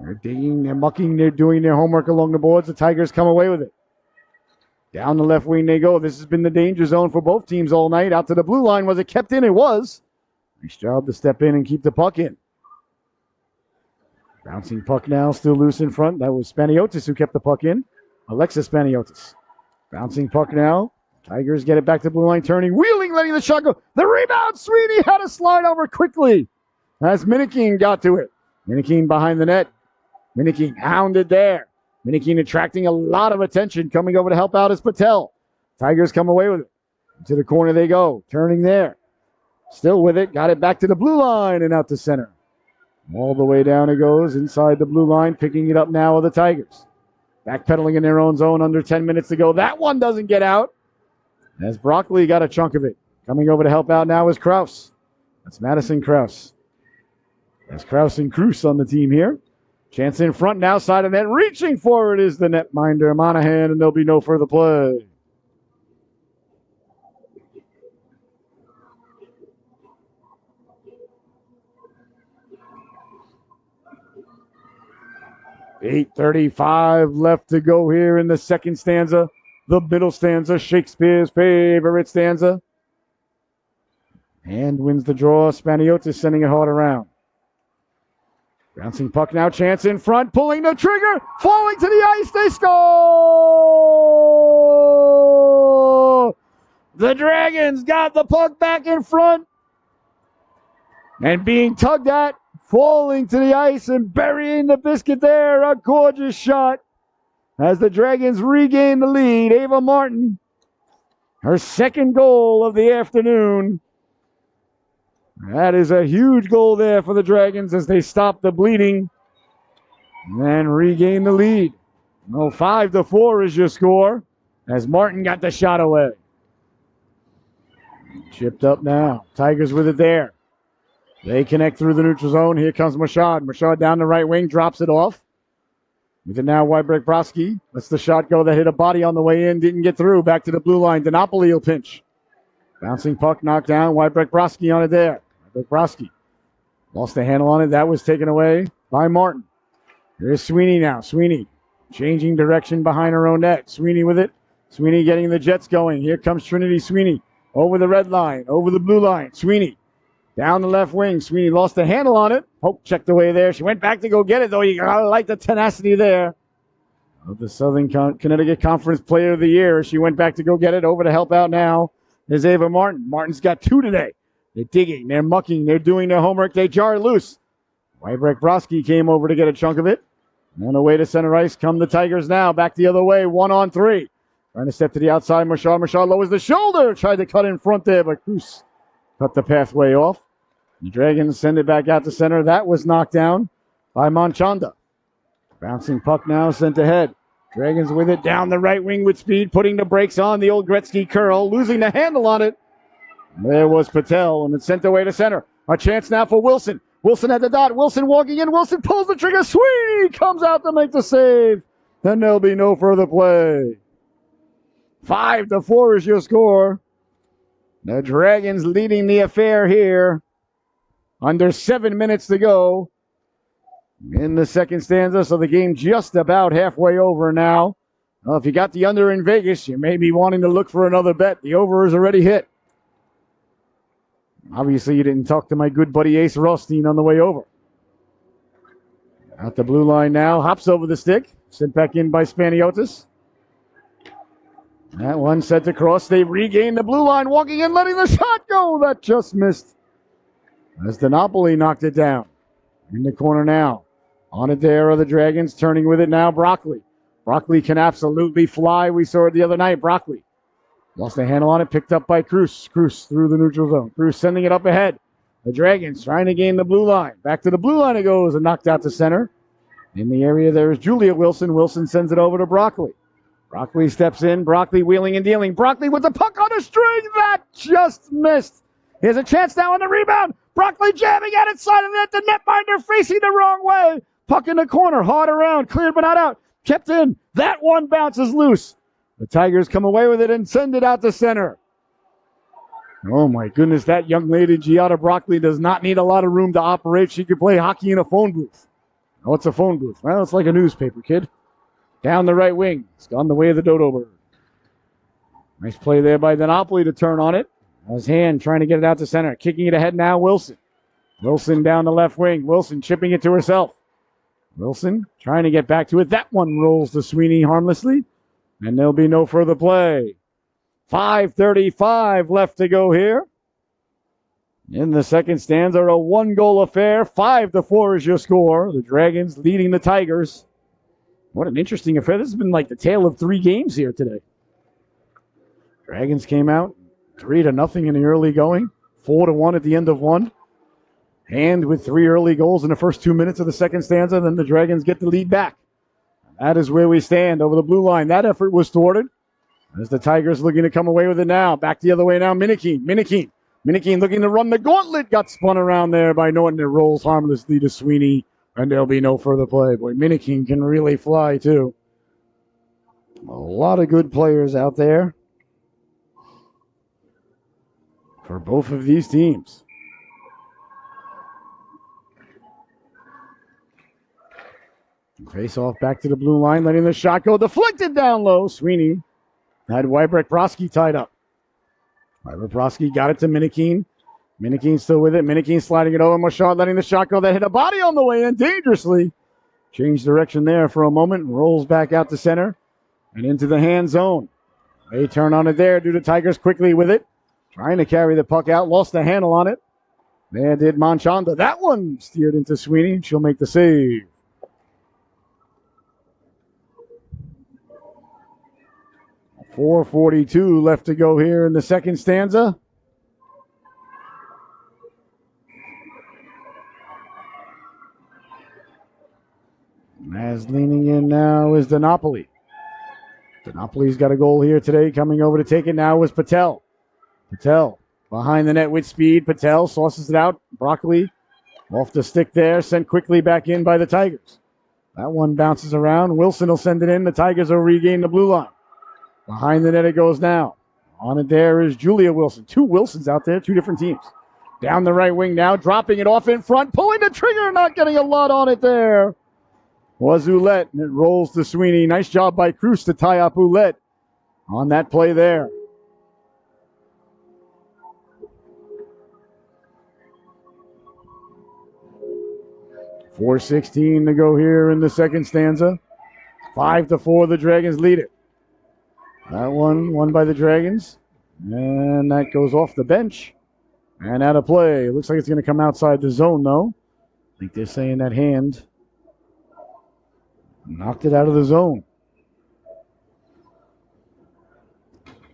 They're digging, they're mucking, they're doing their homework along the boards. The Tigers come away with it. Down the left wing they go. This has been the danger zone for both teams all night. Out to the blue line. Was it kept in? It was. Nice job to step in and keep the puck in. Bouncing puck now, still loose in front. That was Spaniotis who kept the puck in. Alexis Spaniotis. Bouncing puck now. Tigers get it back to the blue line, turning, wheeling, letting the shot go. The rebound, Sweeney had to slide over quickly as Minikine got to it. Minikine behind the net. Minikine hounded there. Minikine attracting a lot of attention. Coming over to help out is Patel. Tigers come away with it. To the corner they go. Turning there. Still with it. Got it back to the blue line and out to center. All the way down it goes. Inside the blue line. Picking it up now are the Tigers. Backpedaling in their own zone. Under 10 minutes to go. That one doesn't get out. As Broccoli got a chunk of it. Coming over to help out now is Kraus. That's Madison Kraus. That's Kraus and Cruz on the team here. Chance in front now, side of net. Reaching forward is the netminder, Monahan, and there'll be no further play. $8:35 left to go here in the second stanza. The middle stanza, Shakespeare's favorite stanza. And wins the draw. Spaniotis sending it hard around. Bouncing puck now, chance in front, pulling the trigger, falling to the ice, they score! The Dragons got the puck back in front and being tugged at, falling to the ice and burying the biscuit there. A gorgeous shot as the Dragons regain the lead. Ava Martin, her second goal of the afternoon. That is a huge goal there for the Dragons as they stop the bleeding and regain the lead. Well, 5-4 is your score as Martin got the shot away. Chipped up now. Tigers with it there. They connect through the neutral zone. Here comes Mashad. Mashad down the right wing, drops it off. With it now, Wybrecht-Broski lets the shot go that hit a body on the way in, didn't get through. Back to the blue line. Dinopoli will pinch. Bouncing puck knocked down. Wybrecht-Broski on it there. Wybrecht-Broski lost the handle on it. That was taken away by Martin. Here's Sweeney now. Sweeney changing direction behind her own net. Sweeney with it. Sweeney getting the Jets going. Here comes Trinity Sweeney over the red line, over the blue line. Sweeney down the left wing. Sweeney lost the handle on it. Hope checked away there. She went back to go get it, though. You gotta like the tenacity there of the Southern Connecticut Conference Player of the Year. She went back to go get it. Over to help out now is Ava Martin. Martin's got 2 today. They're digging, they're mucking, they're doing their homework. They jar it loose. Wybrecht-Broski came over to get a chunk of it. And away to center ice come the Tigers now. Back the other way, 1-on-3. Trying to step to the outside. Mashad. Mashad lowers the shoulder. Tried to cut in front there, but Cruz cut the pathway off. The Dragons send it back out to center. That was knocked down by Manchanda. Bouncing puck now sent ahead. Dragons with it down the right wing with speed, putting the brakes on. The old Gretzky curl, losing the handle on it. There was Patel, and it's sent away to center. A chance now for Wilson. Wilson at the dot. Wilson walking in. Wilson pulls the trigger. Sweeney comes out to make the save. Then there'll be no further play. 5-4 is your score. The Dragons leading the affair here. Under 7 minutes to go in the second stanza, so the game just about halfway over now. Well, if you got the under in Vegas, you may be wanting to look for another bet. The over is already hit. Obviously, you didn't talk to my good buddy Ace Rothstein on the way over. Out the blue line now. Hops over the stick. Sent back in by Spaniotis. That one sent across. They regain the blue line. Walking in, letting the shot go. That just missed. As Dinopoli knocked it down. In the corner now. On it there are the Dragons. Turning with it now. Broccoli. Broccoli can absolutely fly. We saw it the other night. Broccoli. Lost the handle on it, picked up by Cruz. Cruz through the neutral zone. Cruz sending it up ahead. The Dragons trying to gain the blue line. Back to the blue line it goes and knocked out to center. In the area there is Julia Wilson. Wilson sends it over to Broccoli. Broccoli steps in. Broccoli wheeling and dealing. Broccoli with the puck on a string. That just missed. Here's a chance now on the rebound. Broccoli jamming at its side of the net. The netminder facing the wrong way. Puck in the corner. Hard around. Cleared but not out. Kept in. That one bounces loose. The Tigers come away with it and send it out to center. Oh, my goodness. That young lady, Giada Broccoli, does not need a lot of room to operate. She could play hockey in a phone booth. Oh, it's a phone booth. Well, it's like a newspaper, kid. Down the right wing. It's gone the way of the dodo bird. Nice play there by Napoli to turn on it. His hand trying to get it out to center. Kicking it ahead now, Wilson. Wilson down the left wing. Wilson chipping it to herself. Wilson trying to get back to it. That one rolls to Sweeney harmlessly. And there'll be no further play. 5:35 left to go here. In the second stanza, a one-goal affair. 5-4 is your score. The Dragons leading the Tigers. What an interesting affair. This has been like the tale of 3 games here today. Dragons came out 3-0 in the early going. 4-1 at the end of one. Hand with 3 early goals in the first 2 minutes of the second stanza. Then the Dragons get the lead back. That is where we stand over the blue line. That effort was thwarted. As the Tigers looking to come away with it now. Back the other way now. Minikeen looking to run the gauntlet. Got spun around there by Norton. It rolls harmlessly to Sweeney. And there'll be no further play. Boy, Minikeen can really fly too. A lot of good players out there for both of these teams. Face off back to the blue line, letting the shot go. Deflected down low. Sweeney had Wybrecht-Broski tied up. Wybrecht-Broski got it to Minikeen. Minikeen still with it. Minikeen sliding it over. Machard letting the shot go. That hit a body on the way in dangerously. Changed direction there for a moment. Rolls back out to center and into the hand zone. They turn on it there. Do the Tigers quickly with it. Trying to carry the puck out. Lost the handle on it. There did Manchanda. That one steered into Sweeney. She'll make the save. .442 left to go here in the second stanza. As leaning in now is Napoli. Napoli's got a goal here today. Coming over to take it now is Patel. Patel behind the net with speed. Patel sauces it out. Broccoli off the stick there. Sent quickly back in by the Tigers. That one bounces around. Wilson will send it in. The Tigers will regain the blue line. Behind the net it goes now. On it there is Julia Wilson. 2 Wilsons out there, 2 different teams. Down the right wing now, dropping it off in front, pulling the trigger, not getting a lot on it there. Was Ouellette, and it rolls to Sweeney. Nice job by Cruz to tie up Ouellette on that play there. .416 to go here in the second stanza. 5-4, the Dragons lead it. That one won by the Dragons. And that goes off the bench. And out of play. Looks like it's going to come outside the zone, though. I think they're saying that hand knocked it out of the zone.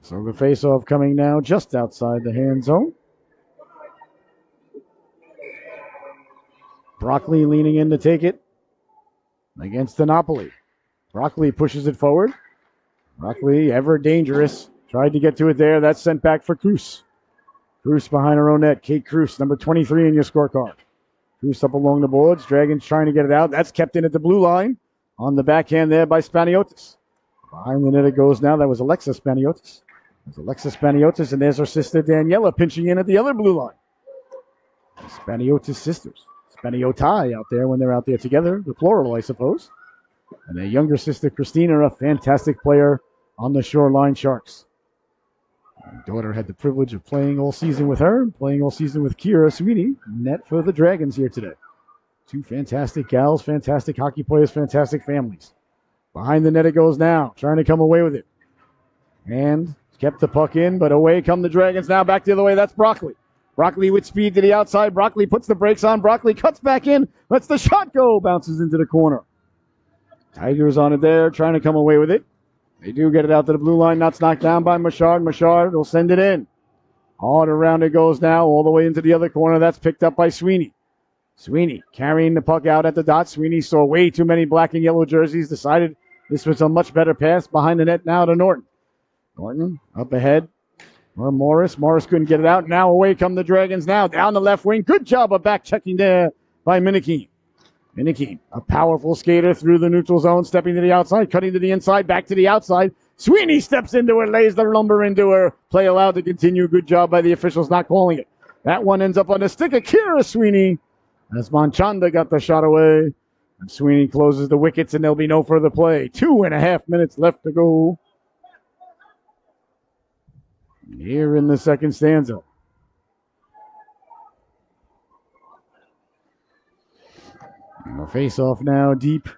So the face-off coming now just outside the hand zone. Broccoli leaning in to take it against Napoli. Broccoli pushes it forward. Broccoli, ever dangerous. Tried to get to it there. That's sent back for Cruz. Cruz behind her own net. Kate Cruz, number 23 in your scorecard. Cruz up along the boards. Dragons trying to get it out. That's kept in at the blue line. On the backhand there by Spaniotis. Behind the net it goes now. That was Alexa Spaniotis. There's Alexa Spaniotis, and there's her sister Daniela pinching in at the other blue line. Spaniotis sisters. Spaniotai out there when they're out there together. The plural, I suppose. And their younger sister Christina, a fantastic player on the Shoreline Sharks. My daughter had the privilege of playing all season with her, playing all season with Kira Sweeney, net for the Dragons here today. 2 fantastic gals, fantastic hockey players, fantastic families. Behind the net it goes now, trying to come away with it. And kept the puck in, but away come the Dragons now, back the other way. That's Broccoli. Broccoli with speed to the outside. Broccoli puts the brakes on. Broccoli cuts back in, lets the shot go, bounces into the corner. Tigers on it there, trying to come away with it. They do get it out to the blue line. That's knocked down by Machard. Machard will send it in. Hard around it goes now, all the way into the other corner. That's picked up by Sweeney. Sweeney carrying the puck out at the dot. Sweeney saw way too many black and yellow jerseys. Decided this was a much better pass. Behind the net now to Norton. Norton up ahead. Or Morris. Morris couldn't get it out. Now away come the Dragons now. Down the left wing. Good job of back checking there by Minikeen. Minikeen, a powerful skater through the neutral zone, stepping to the outside, cutting to the inside, back to the outside. Sweeney steps into her, lays the lumber into her. Play allowed to continue. Good job by the officials not calling it. That one ends up on the stick of Kira Sweeney as Manchanda got the shot away. And Sweeney closes the wickets, and there'll be no further play. 2.5 minutes left to go here in the second stanza. And the face-off now deep.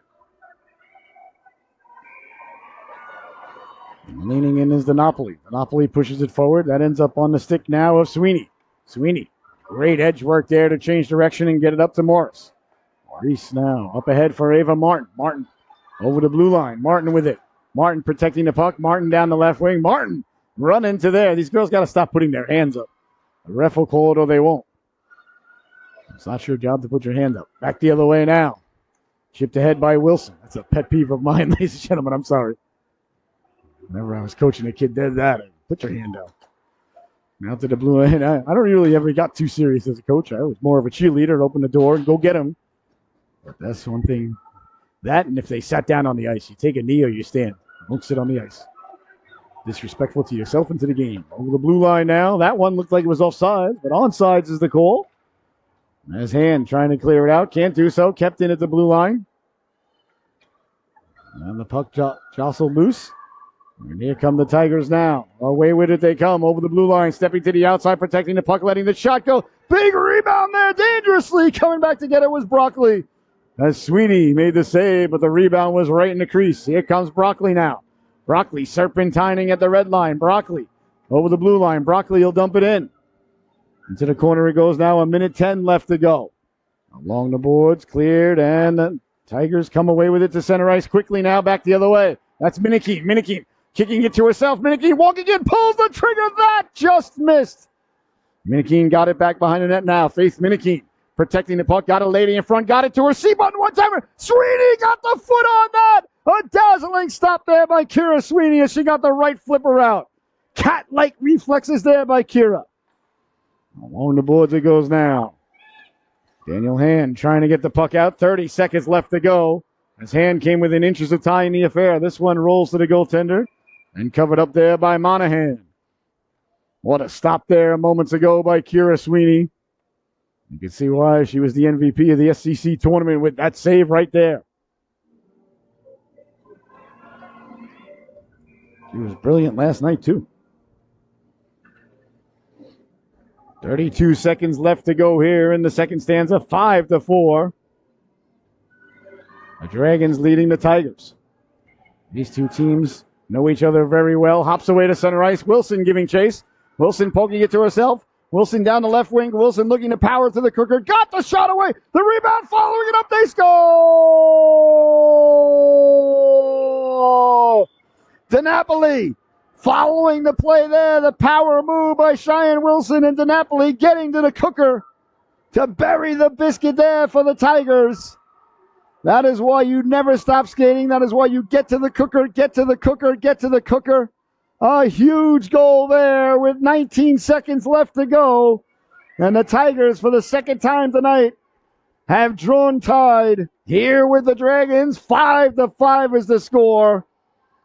And leaning in is the Napoli. The Napoli pushes it forward. That ends up on the stick now of Sweeney. Sweeney, great edge work there to change direction and get it up to Morris. Reese now up ahead for Ava Martin. Martin over the blue line. Martin with it. Martin protecting the puck. Martin down the left wing. Martin running to there. These girls got to stop putting their hands up. The ref will call it or they won't. It's not your job to put your hand up. Back the other way now. Chipped ahead by Wilson. That's a pet peeve of mine, ladies and gentlemen. I'm sorry. Whenever I was coaching a kid did that, put your hand out. Now to the blue line. I don't really ever got too serious as a coach. I was more of a cheerleader. Open the door and go get him. But that's one thing. That, and if they sat down on the ice, you take a knee or you stand. Don't sit on the ice. Disrespectful to yourself and to the game. Over the blue line now. That one looked like it was offsides, but onside is the call. His hand trying to clear it out. Can't do so. Kept in at the blue line. And the puck jostled loose. And here come the Tigers now. Away with it they come. Over the blue line. Stepping to the outside. Protecting the puck. Letting the shot go. Big rebound there. Dangerously. Coming back to get it was Broccoli. As Sweeney made the save, but the rebound was right in the crease. Here comes Broccoli now. Broccoli serpentining at the red line. Broccoli over the blue line. Broccoli will dump it in. Into the corner it goes now. 1:10 left to go. Along the boards, cleared, and the Tigers come away with it to center ice quickly now. Back the other way. That's Minikine. Minikine kicking it to herself. Minikine walking in, pulls the trigger. That just missed. Minikine got it back behind the net now. Faith Minikine. Protecting the puck, got a lady in front, got it to her C-button one-timer. Sweeney got the foot on that. A dazzling stop there by Kira Sweeney as she got the right flipper out. Cat-like reflexes there by Kira. Along the boards it goes now. Daniel Hand trying to get the puck out. 30 seconds left to go. As Hand came within inches of tying the affair. This one rolls to the goaltender and covered up there by Monahan. What a stop there moments ago by Kira Sweeney. You can see why she was the MVP of the SCC tournament with that save right there. She was brilliant last night, too. 32 seconds left to go here in the second stanza. 5-4. The Dragons leading the Tigers. These two teams know each other very well. Hops away to center ice. Wilson giving chase. Wilson poking it to herself. Wilson down the left wing. Wilson looking to power to the cooker. Got the shot away. The rebound following it up. They score! DiNapoli following the play there. The power move by Cheyenne Wilson and DiNapoli getting to the cooker to bury the biscuit there for the Tigers. That is why you never stop skating. That is why you get to the cooker, get to the cooker, get to the cooker. A huge goal there with 19 seconds left to go. And the Tigers, for the second time tonight, have drawn tide here with the Dragons. 5-5 is the score.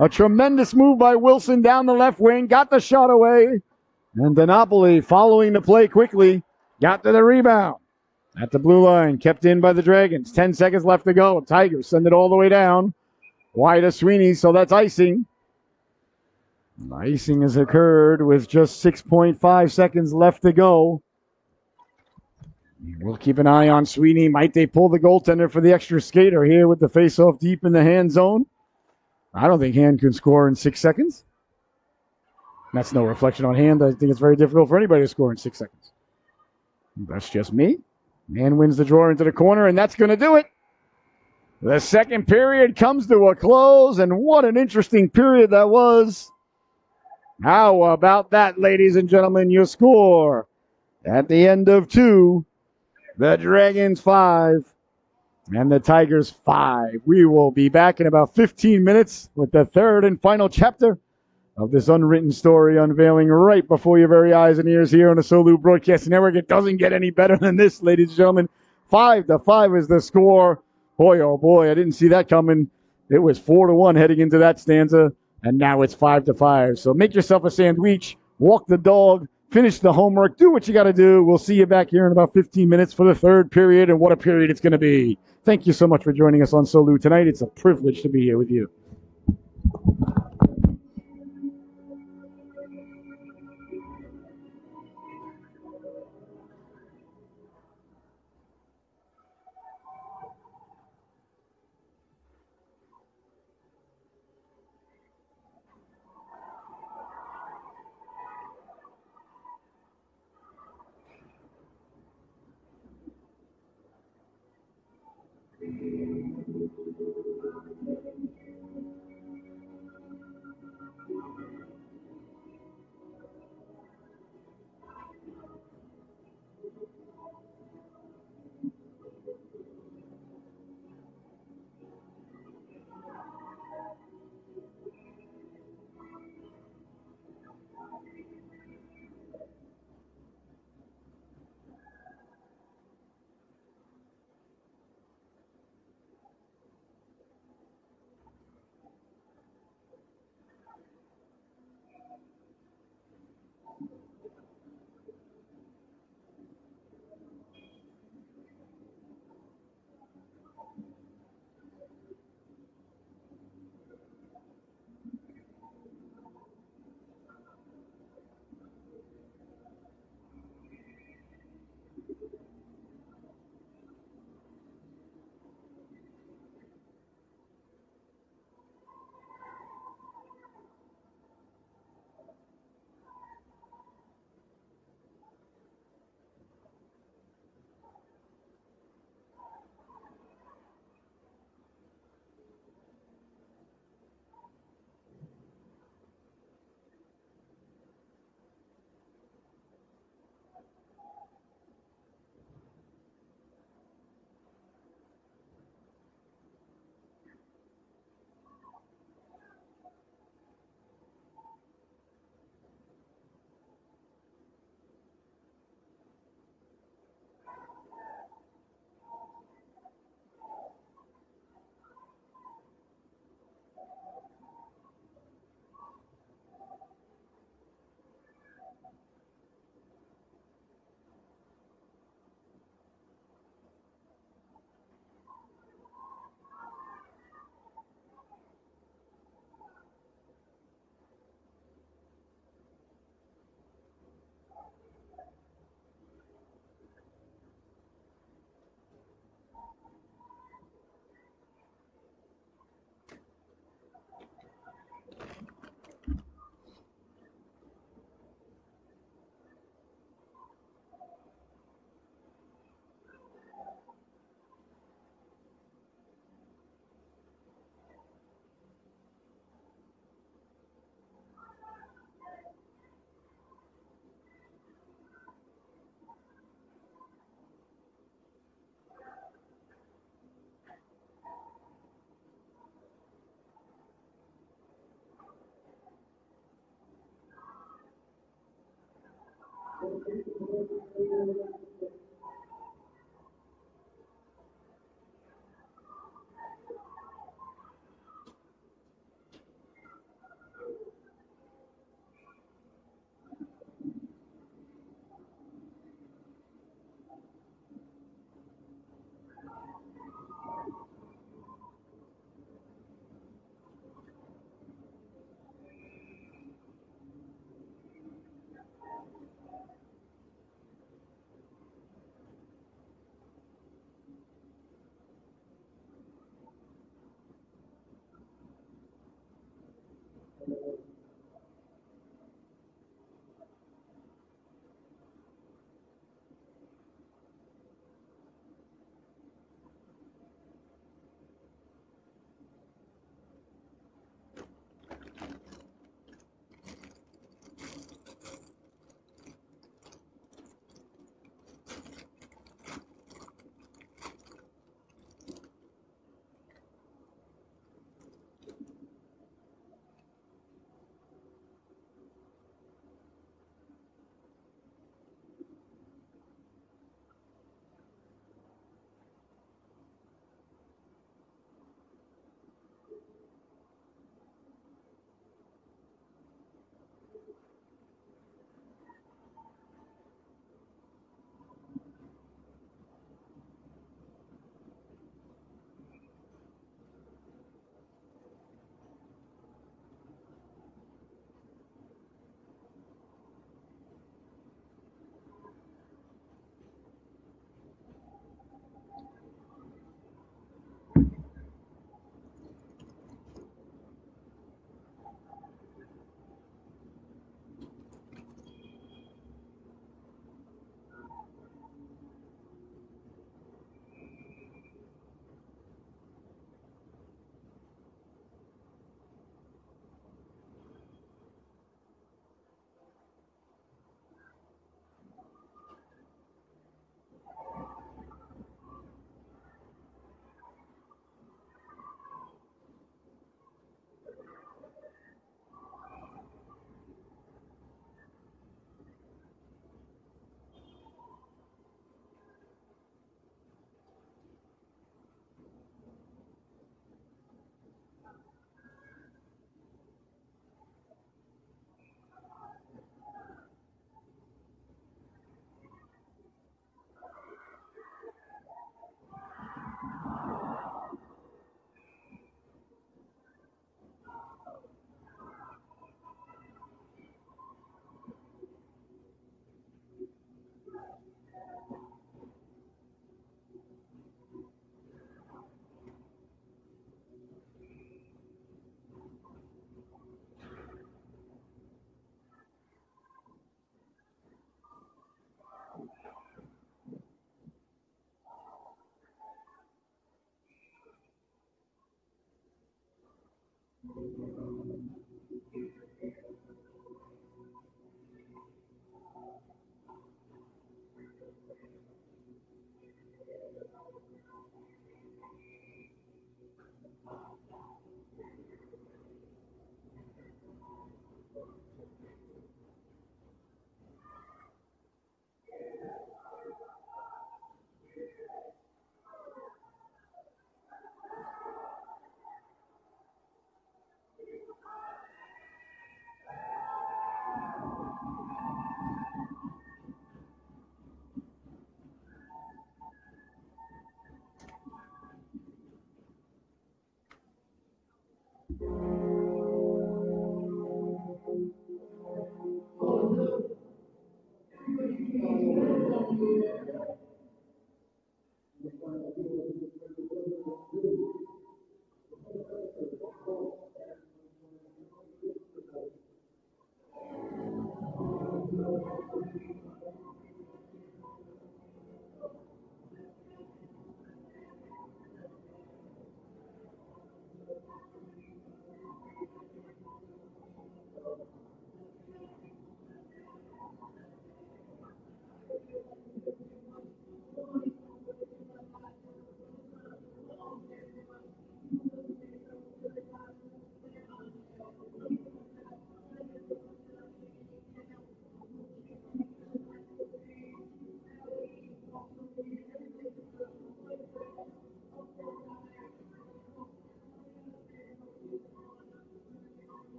A tremendous move by Wilson down the left wing. Got the shot away. And DiNapoli, following the play quickly, got to the rebound. At the blue line, kept in by the Dragons. 10 seconds left to go. Tigers send it all the way down. Wide of Sweeney, so that's icing. Icing has occurred with just 6.5 seconds left to go. We'll keep an eye on Sweeney. Might they pull the goaltender for the extra skater here with the face-off deep in the Hand zone? I don't think Hand can score in 6 seconds. That's no reflection on Hand. I think it's very difficult for anybody to score in 6 seconds. That's just me. Hand wins the draw into the corner, and that's going to do it. The second period comes to a close, and what an interesting period that was. How about that, ladies and gentlemen? Your score at the end of 2, the Dragons 5 and the Tigers 5. We will be back in about 15 minutes with the third and final chapter of this unwritten story unveiling right before your very eyes and ears here on the Solu Broadcasting Network. It doesn't get any better than this, ladies and gentlemen. 5-5 is the score. Boy, oh boy, I didn't see that coming. It was 4-1 heading into that stanza. And now it's 5-5. So make yourself a sandwich, walk the dog, finish the homework, do what you got to do. We'll see you back here in about 15 minutes for the third period, and what a period it's going to be. Thank you so much for joining us on Solu tonight. It's a privilege to be here with you.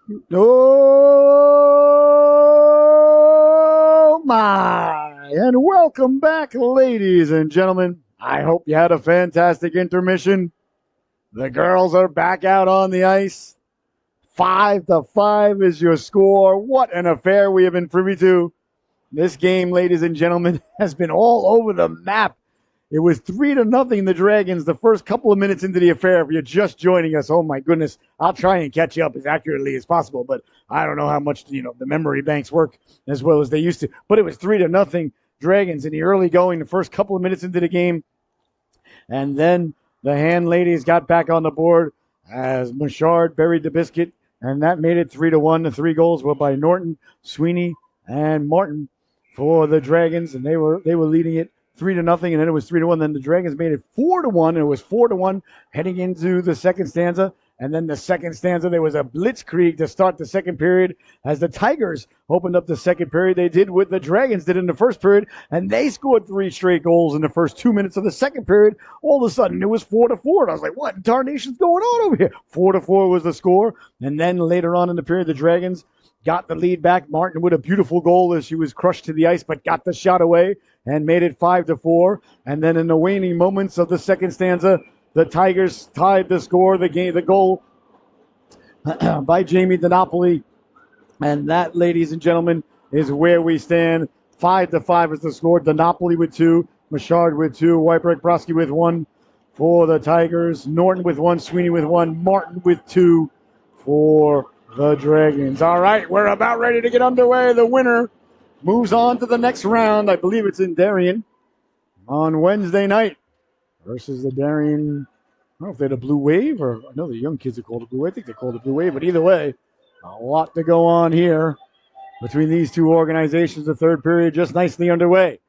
Oh my! And welcome back, ladies and gentlemen. I hope you had a fantastic intermission. The girls are back out on the ice. 5-5 is your score. What an affair we have been privy to. This game, ladies and gentlemen, has been all over the map. It was 3-0, the Dragons, the first couple of minutes into the affair. If you're just joining us, oh my goodness, I'll try and catch you up as accurately as possible, but I don't know how much, the memory banks work as well as they used to. But it was 3-0 Dragons in the early going, the first couple of minutes into the game. And then the hand ladies got back on the board as Mouchard buried the biscuit, and that made it 3-1. The 3 goals were by Norton, Sweeney, and Martin for the Dragons, and they were leading it 3-0, and then it was 3-1. Then the Dragons made it 4-1, and it was 4-1 heading into the second stanza. And then the second stanza, there was a blitzkrieg to start the second period as the Tigers opened up the second period. They did what the Dragons did in the first period, and they scored 3 straight goals in the first 2 minutes of the second period. All of a sudden, it was 4-4. And I was like, what in tarnation's going on over here? 4-4 was the score. And then later on in the period, the Dragons got the lead back. Martin with a beautiful goal as she was crushed to the ice, but got the shot away and made it 5-4. And then in the waning moments of the second stanza, the Tigers tied the score, the goal by Jamie DiNapoli. And that, ladies and gentlemen, is where we stand. 5-5 is the score. DiNapoli with 2, Mouchard with 2, Whitebrick-Broski with 1 for the Tigers, Norton with 1, Sweeney with 1, Martin with 2 for the Dragons. All right, we're about ready to get underway. The winner moves on to the next round. I believe it's in Darien on Wednesday night versus the Darien. I don't know if they're the Blue Wave, or I know the young kids are called the Blue Wave. I think they're called the Blue Wave, but either way, a lot to go on here between these two organizations. The third period just nicely underway.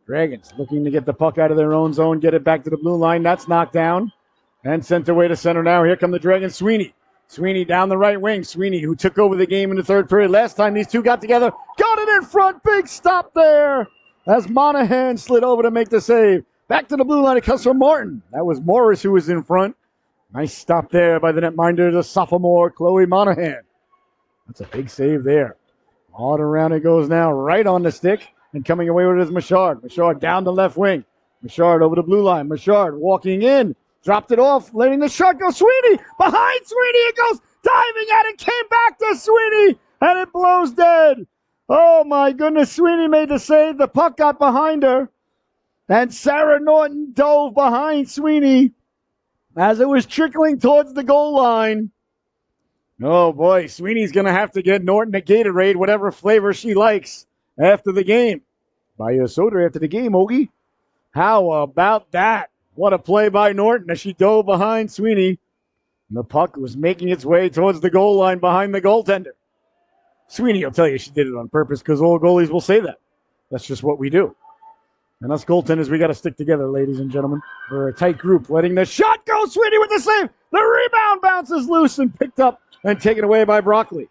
Dragons looking to get the puck out of their own zone, get it back to the blue line. That's knocked down and sent away to center now. Here come the Dragons. Sweeney down the right wing. Sweeney, who took over the game in the third period. Last time these two got together, got it in front. Big stop there as Monahan slid over to make the save. Back to the blue line. It comes from Martin. That was Morris who was in front. Nice stop there by the netminder, the sophomore, Chloe Monahan. That's a big save there. All around it goes now, right on the stick. And coming away with it is Mouchard. Mouchard down the left wing. Mouchard over the blue line. Mouchard walking in. Dropped it off, letting the shot go. Sweeney! Behind Sweeney! It goes diving at it. Came back to Sweeney! And it blows dead. Oh my goodness. Sweeney made the save. The puck got behind her. And Sarah Norton dove behind Sweeney as it was trickling towards the goal line. Oh boy. Sweeney's going to have to get Norton a Gatorade, whatever flavor she likes, after the game. Buy you a soda after the game, Ogie. How about that? What a play by Norton as she dove behind Sweeney. And the puck was making its way towards the goal line behind the goaltender. Sweeney will tell you she did it on purpose because all goalies will say that. That's just what we do. And us goaltenders, we got to stick together, ladies and gentlemen. We're a tight group. Letting the shot go. Sweeney with the save. The rebound bounces loose and picked up and taken away by Patel.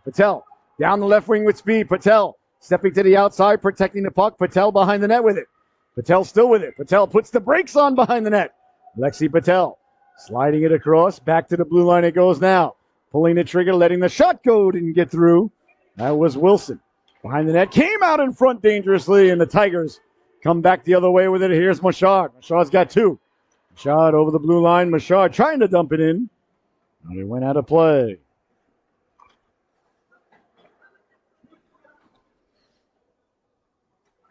Patel down the left wing with speed. Patel stepping to the outside, protecting the puck. Patel behind the net with it. Patel still with it. Patel puts the brakes on behind the net. Lexi Patel sliding it across. Back to the blue line it goes now. Pulling the trigger, letting the shot go. Didn't get through. That was Wilson. Behind the net. Came out in front dangerously, and the Tigers come back the other way with it. Here's Mouchard. Mouchard's got 2. Mouchard over the blue line. Mouchard trying to dump it in. And it went out of play.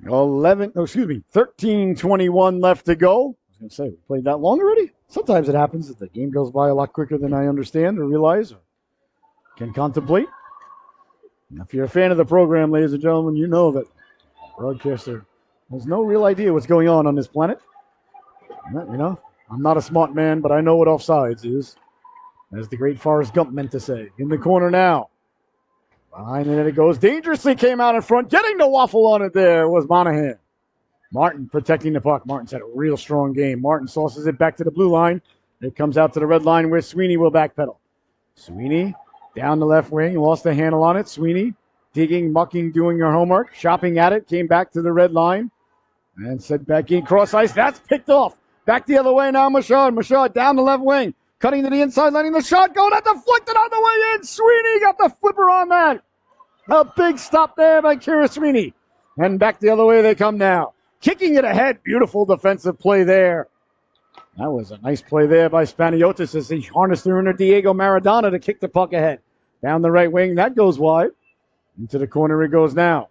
13:21 left to go. I was going to say, we played that long already? Sometimes it happens that the game goes by a lot quicker than I understand or realize or can contemplate. And if you're a fan of the program, ladies and gentlemen, you know that broadcaster has no real idea what's going on this planet. You know, I'm not a smart man, but I know what offsides is, as the great Forrest Gump meant to say. In the corner now. Behind the net it goes. Dangerously came out in front. Getting the waffle on it there was Monahan. Martin protecting the puck. Martin's had a real strong game. Martin sauces it back to the blue line. It comes out to the red line where Sweeney will backpedal. Sweeney down the left wing. Lost the handle on it. Sweeney digging, mucking, doing her homework. Shopping at it. Came back to the red line. And set back in cross ice. That's picked off. Back the other way now, Mouchard. Mouchard down the left wing. Cutting to the inside, letting the shot go. That deflected on the way in. Sweeney got the flipper on that. A big stop there by Kira Sweeney. And back the other way they come now. Kicking it ahead. Beautiful defensive play there. That was a nice play there by Spaniotis as he harnessed through into Diego Maradona to kick the puck ahead. Down the right wing. That goes wide. Into the corner it goes now.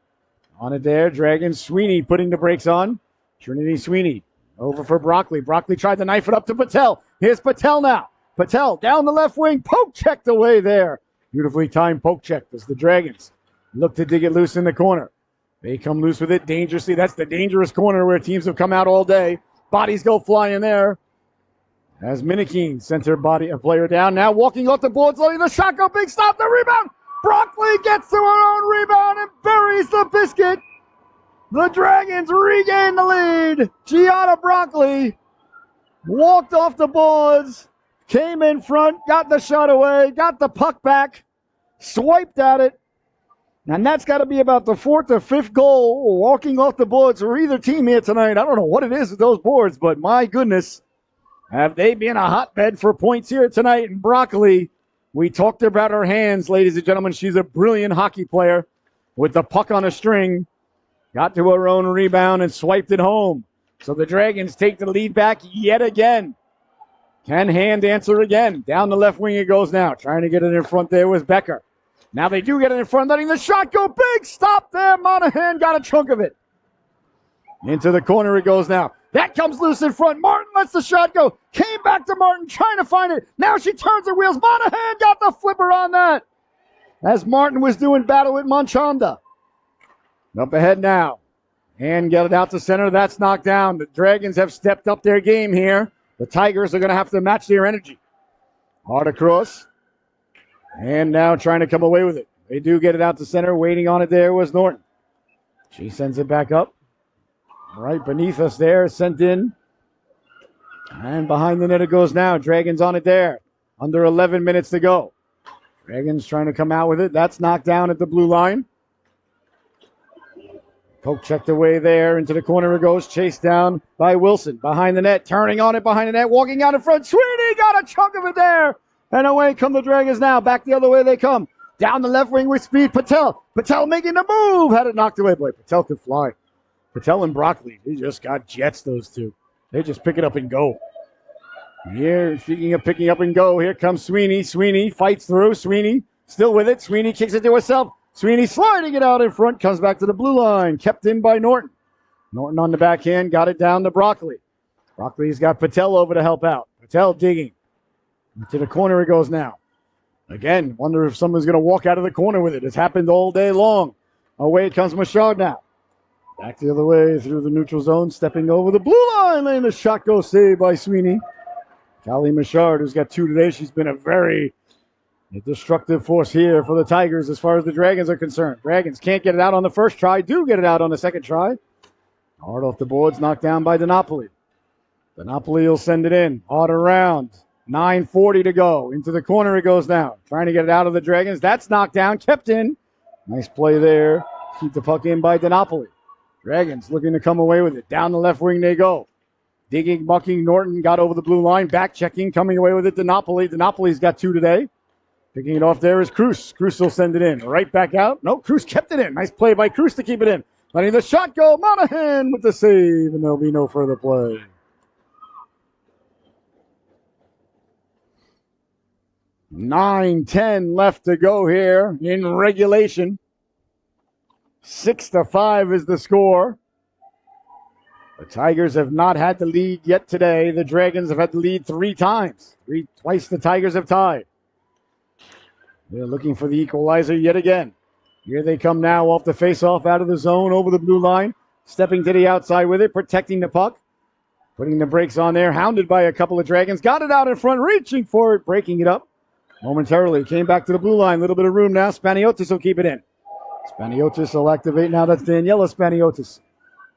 On it there. Dragons. Sweeney putting the brakes on. Trinity Sweeney. Over for Broccoli. Broccoli tried to knife it up to Patel. Here's Patel now. Patel down the left wing. Poke checked away there. Beautifully timed poke check as the Dragons look to dig it loose in the corner. They come loose with it dangerously. That's the dangerous corner where teams have come out all day. Bodies go flying there. As Minikeen sent her body a player down. Now walking off the boards, letting the shot go. Big stop. The rebound. Broccoli gets to her own rebound and buries the biscuit. The Dragons regain the lead. Gianna Broccoli walked off the boards, came in front, got the shot away, got the puck back, swiped at it. And that's got to be about the fourth or fifth goal walking off the boards for either team here tonight. I don't know what it is with those boards, but my goodness, have they been a hotbed for points here tonight? And Broccoli, we talked about her hands, ladies and gentlemen. She's a brilliant hockey player with the puck on a string. Got to her own rebound and swiped it home. So the Dragons take the lead back yet again. Can Hand answer again? Down the left wing it goes now. Trying to get it in front there was Becker. Now they do get it in front, letting the shot go. Big stop there. Monahan got a chunk of it. Into the corner it goes now. That comes loose in front. Martin lets the shot go. Came back to Martin, trying to find it. Now she turns her wheels. Monahan got the flipper on that. As Martin was doing battle with Manchanda. Up ahead now. And get it out to center. That's knocked down. The Dragons have stepped up their game here. The Tigers are going to have to match their energy. Hard across. And now trying to come away with it. They do get it out to center. Waiting on it there was Norton. She sends it back up. Right beneath us there. Sent in. And behind the net it goes now. Dragons on it there. Under 11 minutes to go. Dragons trying to come out with it. That's knocked down at the blue line. Poke checked away there. Into the corner it goes. Chased down by Wilson. Behind the net. Turning on it behind the net. Walking out in front. Sweeney got a chunk of it there. And away come the Dragons now. Back the other way they come. Down the left wing with speed. Patel. Patel making the move. Had it knocked away. Boy, Patel could fly. Patel and Broccoli. They just got jets, those two. They just pick it up and go. Here, speaking of picking up and go, here comes Sweeney. Sweeney fights through. Sweeney still with it. Sweeney kicks it to herself. Sweeney sliding it out in front. Comes back to the blue line. Kept in by Norton. Norton on the backhand. Got it down to Broccoli. Broccoli's got Patel over to help out. Patel digging. To the corner it goes now. Again, wonder if someone's going to walk out of the corner with it. It's happened all day long. Away it comes Machard now. Back the other way through the neutral zone. Stepping over the blue line. Letting the shot go saved by Sweeney. Callie Machard, who's got two today. She's been a very destructive force here for the Tigers as far as the Dragons are concerned. Dragons can't get it out on the first try. Do get it out on the second try. Hard off the boards. Knocked down by DiNapoli. DiNapoli will send it in. Hard around. 9:40 to go. Into the corner it goes now. Trying to get it out of the Dragons. That's knocked down. Kept in. Nice play there. Keep the puck in by DiNapoli. Dragons looking to come away with it. Down the left wing they go. Digging, bucking. Norton got over the blue line. Back checking. Coming away with it. DiNapoli. DiNapoli's got two today. Picking it off there is Cruz. Cruz will send it in. Right back out. No, Cruz kept it in. Nice play by Cruz to keep it in. Letting the shot go. Monahan with the save. And there'll be no further play. 9:10 left to go here in regulation. 6-5 is the score. The Tigers have not had the lead yet today. The Dragons have had the lead three times. Twice the Tigers have tied. They're looking for the equalizer yet again. Here they come now off the face-off out of the zone over the blue line. Stepping to the outside with it, protecting the puck. Putting the brakes on there, hounded by a couple of Dragons. Got it out in front, reaching for it, breaking it up. Momentarily, came back to the blue line. A little bit of room now. Spaniotis will keep it in. Spaniotis will activate now. That's Daniela Spaniotis.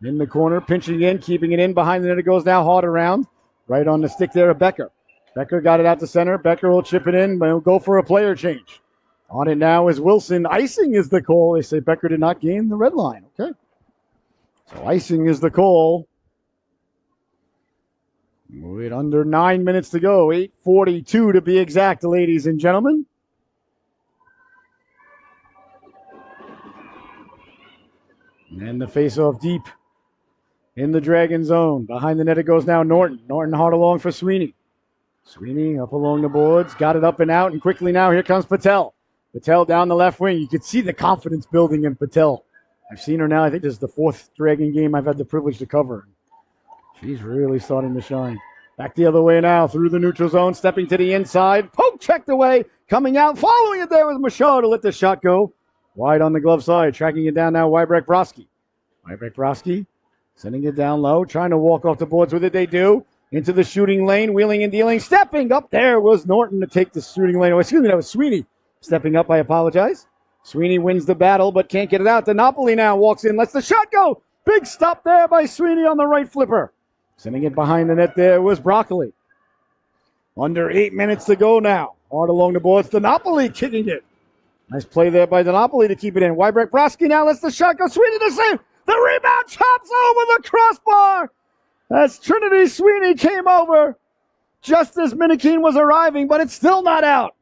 In the corner, pinching in, keeping it in. Behind the net it goes now, hard around. Right on the stick there of Becker. Becker got it out to center. Becker will chip it in, but he'll go for a player change. On it now is Wilson. Icing is the call. They say Becker did not gain the red line. Okay. So icing is the call. With under 9 minutes to go, 8:42 to be exact, ladies and gentlemen. And the face-off deep in the Dragon zone. Behind the net it goes now Norton. Norton hard along for Sweeney. Sweeney up along the boards, got it up and out, and quickly now here comes Patel. Patel down the left wing. You can see the confidence building in Patel. I've seen her now. I think this is the 4th Dragon game I've had the privilege to cover. She's really starting to shine. Back the other way now, through the neutral zone, stepping to the inside. Poke checked away, coming out, following it there with Machado to let the shot go. Wide on the glove side, tracking it down now, Wybrecht-Broski. Wybrecht-Broski sending it down low, trying to walk off the boards with it. They do. Into the shooting lane, wheeling and dealing, stepping up. There was Norton to take the shooting lane. Oh, excuse me, that was Sweeney stepping up. I apologize. Sweeney wins the battle, but can't get it out. DiNapoli now walks in, lets the shot go. Big stop there by Sweeney on the right flipper. Sending it behind the net there was Broccoli. Under 8 minutes to go now. Hard along the boards. DiNapoli kicking it. Nice play there by DiNapoli to keep it in. Wybrecht-Broski now lets the shot go. Sweeney to save. The rebound chops over the crossbar. As Trinity Sweeney came over just as Minikeen was arriving, but it's still not out.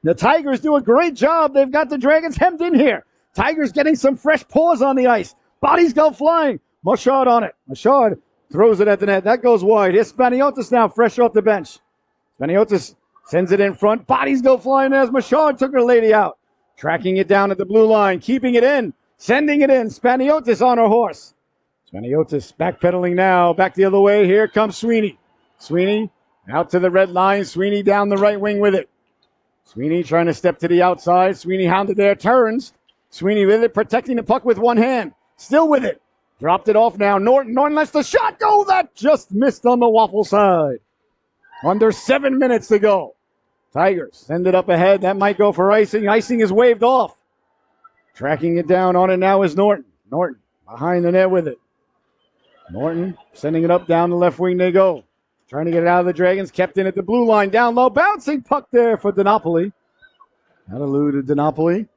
The Tigers do a great job. They've got the Dragons hemmed in here. Tigers getting some fresh paws on the ice. Bodies go flying. Machado on it. Machado throws it at the net. That goes wide. Here's Spaniotis now, fresh off the bench. Spaniotis sends it in front. Bodies go flying as Machado took her lady out. Tracking it down at the blue line. Keeping it in. Sending it in. Spaniotis on her horse. Spaniotis backpedaling now. Back the other way. Here comes Sweeney. Sweeney out to the red line. Sweeney down the right wing with it. Sweeney trying to step to the outside. Sweeney hounded there. Turns. Sweeney with it. Protecting the puck with one hand. Still with it. Dropped it off now. Norton lets the shot go. That just missed on the waffle side. Under 7 minutes to go. Tigers send it up ahead. That might go for icing. Icing is waved off. Tracking it down on it now is Norton. Norton behind the net with it. Norton sending it up down the left wing they go. Trying to get it out of the Dragons. Kept in at the blue line. Down low. Bouncing puck there for DiNapoli. That eluded DiNapoli.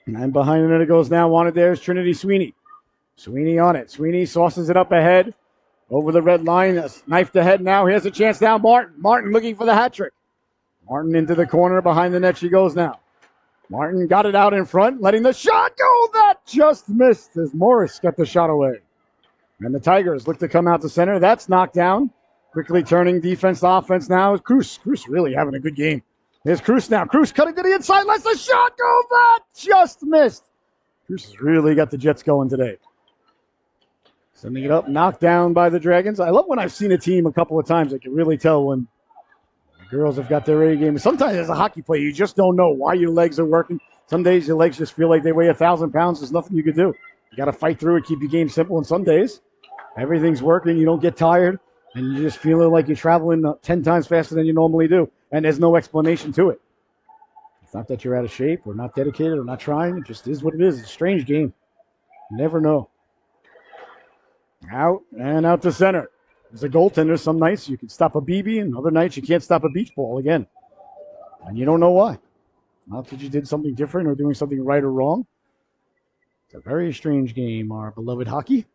And behind the net it goes now. Wanted there is Trinity Sweeney. Sweeney on it. Sweeney sauces it up ahead. Over the red line. Knifed ahead now. Here's a chance now. Martin looking for the hat trick. Martin into the corner. Behind the net she goes now. Martin got it out in front. Letting the shot go. That just missed as Morris got the shot away. And the Tigers look to come out to center. That's knocked down. Quickly turning defense to offense now is Cruz. Cruz really having a good game. Here's Cruz now. Cruz cutting to the inside. Lets the shot go. That just missed. Cruz has really got the Jets going today. Sending it up. Knocked down by the Dragons. I love when I've seen a team a couple of times. I can really tell when the girls have got their A game. Sometimes as a hockey player, you just don't know why your legs are working. Some days your legs just feel like they weigh 1,000 pounds. There's nothing you can do. You got to fight through it, keep your game simple. And some days, everything's working. You don't get tired. And you just feel like you're traveling 10 times faster than you normally do. And there's no explanation to it. It's not that you're out of shape or not dedicated or not trying. It just is what it is. It's a strange game. You never know. Out and out to center. There's a goaltender. Some nights you can stop a BB, and other nights you can't stop a beach ball again. And you don't know why. Not that you did something different or doing something right or wrong. It's a very strange game, our beloved hockey.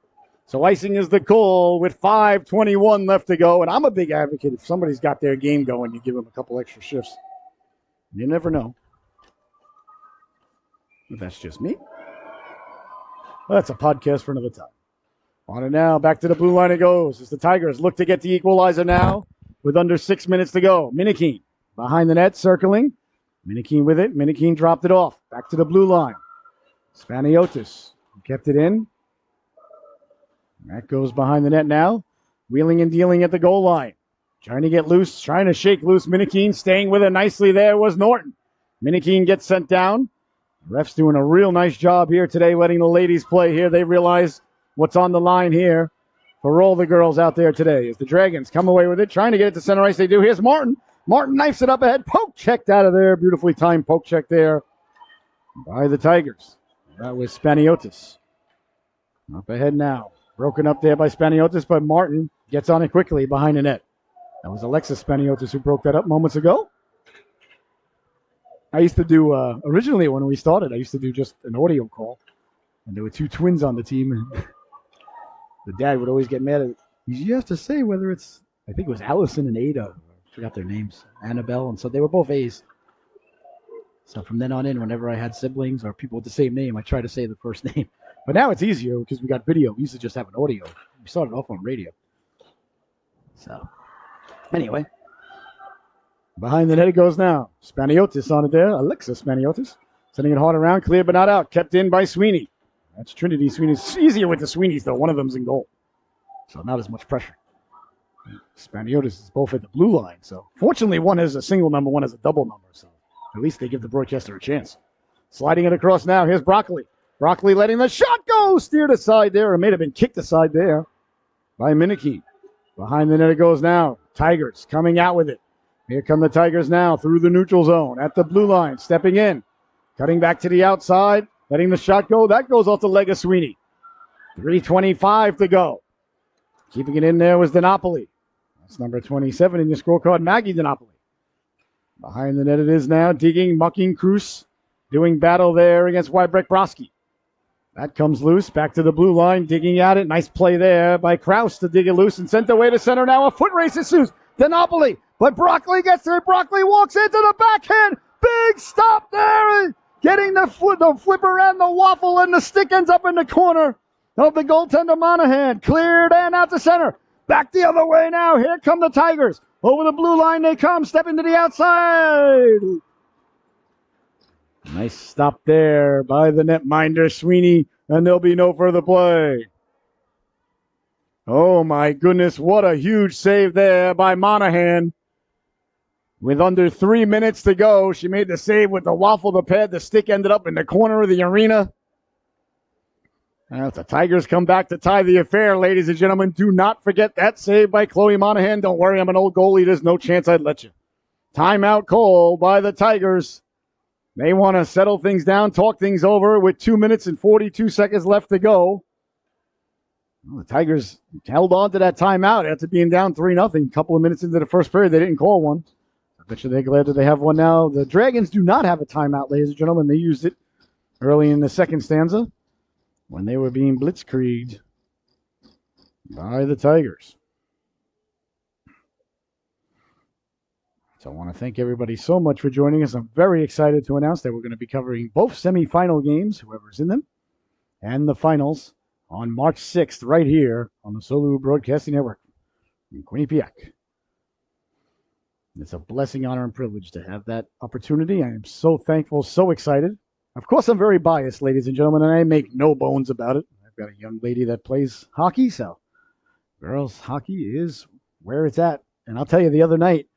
So icing is the call with 5:21 left to go. And I'm a big advocate. If somebody's got their game going, you give them a couple extra shifts. You never know. But that's just me. Well, that's a podcast for another time. On it now. Back to the blue line it goes as the Tigers look to get the equalizer now with under 6 minutes to go. Minikeen behind the net, circling. Minikeen with it. Minikeen dropped it off. Back to the blue line. Spaniotis kept it in. That goes behind the net now. Wheeling and dealing at the goal line. Trying to get loose. Trying to shake loose. Minikeen staying with it nicely there was Norton. Minikeen gets sent down. The ref's doing a real nice job here today letting the ladies play here. They realize what's on the line here for all the girls out there today as the Dragons come away with it. Trying to get it to center ice. They do. Here's Martin. Martin knifes it up ahead. Poke checked out of there. Beautifully timed poke check there by the Tigers. That was Spaniotis. Up ahead now. Broken up there by Spaniotis, but Martin gets on it quickly behind the net. That was Alexis Spaniotis who broke that up moments ago. I used to do, originally when we started, I used to do just an audio call. And there were two twins on the team. And the dad would always get mad at it. You have to say whether it's I think it was Allison and Ada. I forgot their names. Annabelle, and so they were both A's. So from then on in, whenever I had siblings or people with the same name, I try to say the first name. But now it's easier because we got video. We used to just have an audio. We started off on radio. So anyway, behind the net it goes now. Spaniotis on it there. Alexis Spaniotis. Sending it hard around, clear but not out. Kept in by Sweeney. That's Trinity Sweeney. It's easier with the Sweeneys, though. One of them's in goal. So not as much pressure. Spaniotis is both at the blue line. So fortunately, one has a single number, one has a double number. So at least they give the broadcaster a chance. Sliding it across now. Here's Broccoli. Broccoli letting the shot go. Steered aside there. It may have been kicked aside there by Minicky. Behind the net it goes now. Tigers coming out with it. Here come the Tigers now through the neutral zone at the blue line. Stepping in. Cutting back to the outside. Letting the shot go. That goes off the leg of Sweeney. 3:25 to go. Keeping it in there was DiNapoli. That's number 27 in your scorecard, Maggie DiNapoli. Behind the net it is now. Digging, mucking, Cruz. Doing battle there against Wybrecht Broski. That comes loose. Back to the blue line. Digging at it. Nice play there by Kraus to dig it loose and sent away to center now. A foot race ensues. DiNapoli. But Broccoli gets there. Broccoli walks into the backhand. Big stop there. Getting the flipper and the waffle, and the stick ends up in the corner of the goaltender Monahan. Cleared and out to center. Back the other way now. Here come the Tigers. Over the blue line they come. Stepping to the outside. Nice stop there by the netminder Sweeney, and there'll be no further play. Oh my goodness, what a huge save there by Monahan. With under 3 minutes to go, she made the save with the waffle, the pad. The stick ended up in the corner of the arena. As the Tigers come back to tie the affair, ladies and gentlemen, do not forget that save by Chloe Monahan. Don't worry, I'm an old goalie. There's no chance I'd let you. Timeout call by the Tigers. They want to settle things down, talk things over with 2 minutes and 42 seconds left to go. Well, the Tigers held on to that timeout after being down 3-0. A couple of minutes into the first period, they didn't call one. I bet you they're glad that they have one now. The Dragons do not have a timeout, ladies and gentlemen. They used it early in the second stanza when they were being blitzkrieged by the Tigers. So I want to thank everybody so much for joining us. I'm very excited to announce that we're going to be covering both semifinal games, whoever's in them, and the finals on March 6th right here on the Solu Broadcasting Network in Quinnipiac. It's a blessing, honor, and privilege to have that opportunity. I am so thankful, so excited. Of course, I'm very biased, ladies and gentlemen, and I make no bones about it. I've got a young lady that plays hockey, so girls hockey is where it's at. And I'll tell you, the other night,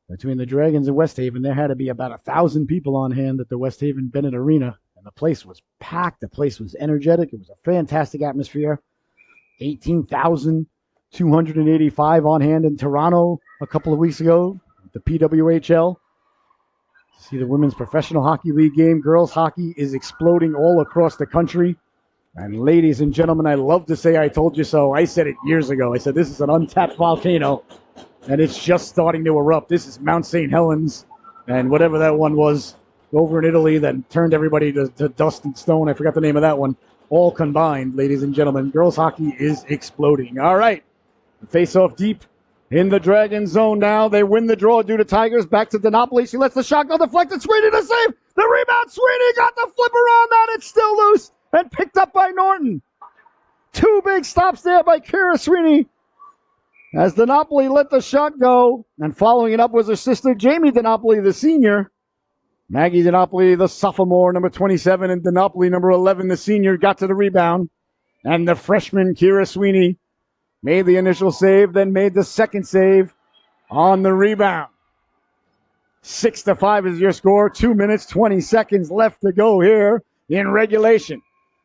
between the Dragons and West Haven, there had to be about 1,000 people on hand at the West Haven Bennett Arena, and the place was packed. The place was energetic. It was a fantastic atmosphere. 18,285 on hand in Toronto a couple of weeks ago, the PWHL. See the Women's Professional Hockey League game. Girls hockey is exploding all across the country. And ladies and gentlemen, I love to say I told you so. I said it years ago. I said this is an untapped volcano, and it's just starting to erupt. This is Mount St. Helens, and whatever that one was over in Italy that turned everybody to dust and stone. I forgot the name of that one. All combined, ladies and gentlemen, girls hockey is exploding. All right, face-off deep in the Dragon zone now. They win the draw due to Tigers. Back to DiNapoli. She lets the shot go deflected. Sweeney to save. The rebound. Sweeney got the flipper on that. It's still loose and picked up by Norton. Two big stops there by Kira Sweeney as DiNapoli let the shot go. And following it up was her sister, Jamie DiNapoli, the senior. Maggie DiNapoli, the sophomore, number 27, and DiNapoli, number 11, the senior, got to the rebound. And the freshman, Kira Sweeney, made the initial save, then made the second save on the rebound. 6-5 is your score. 2 minutes, 20 seconds left to go here in regulation.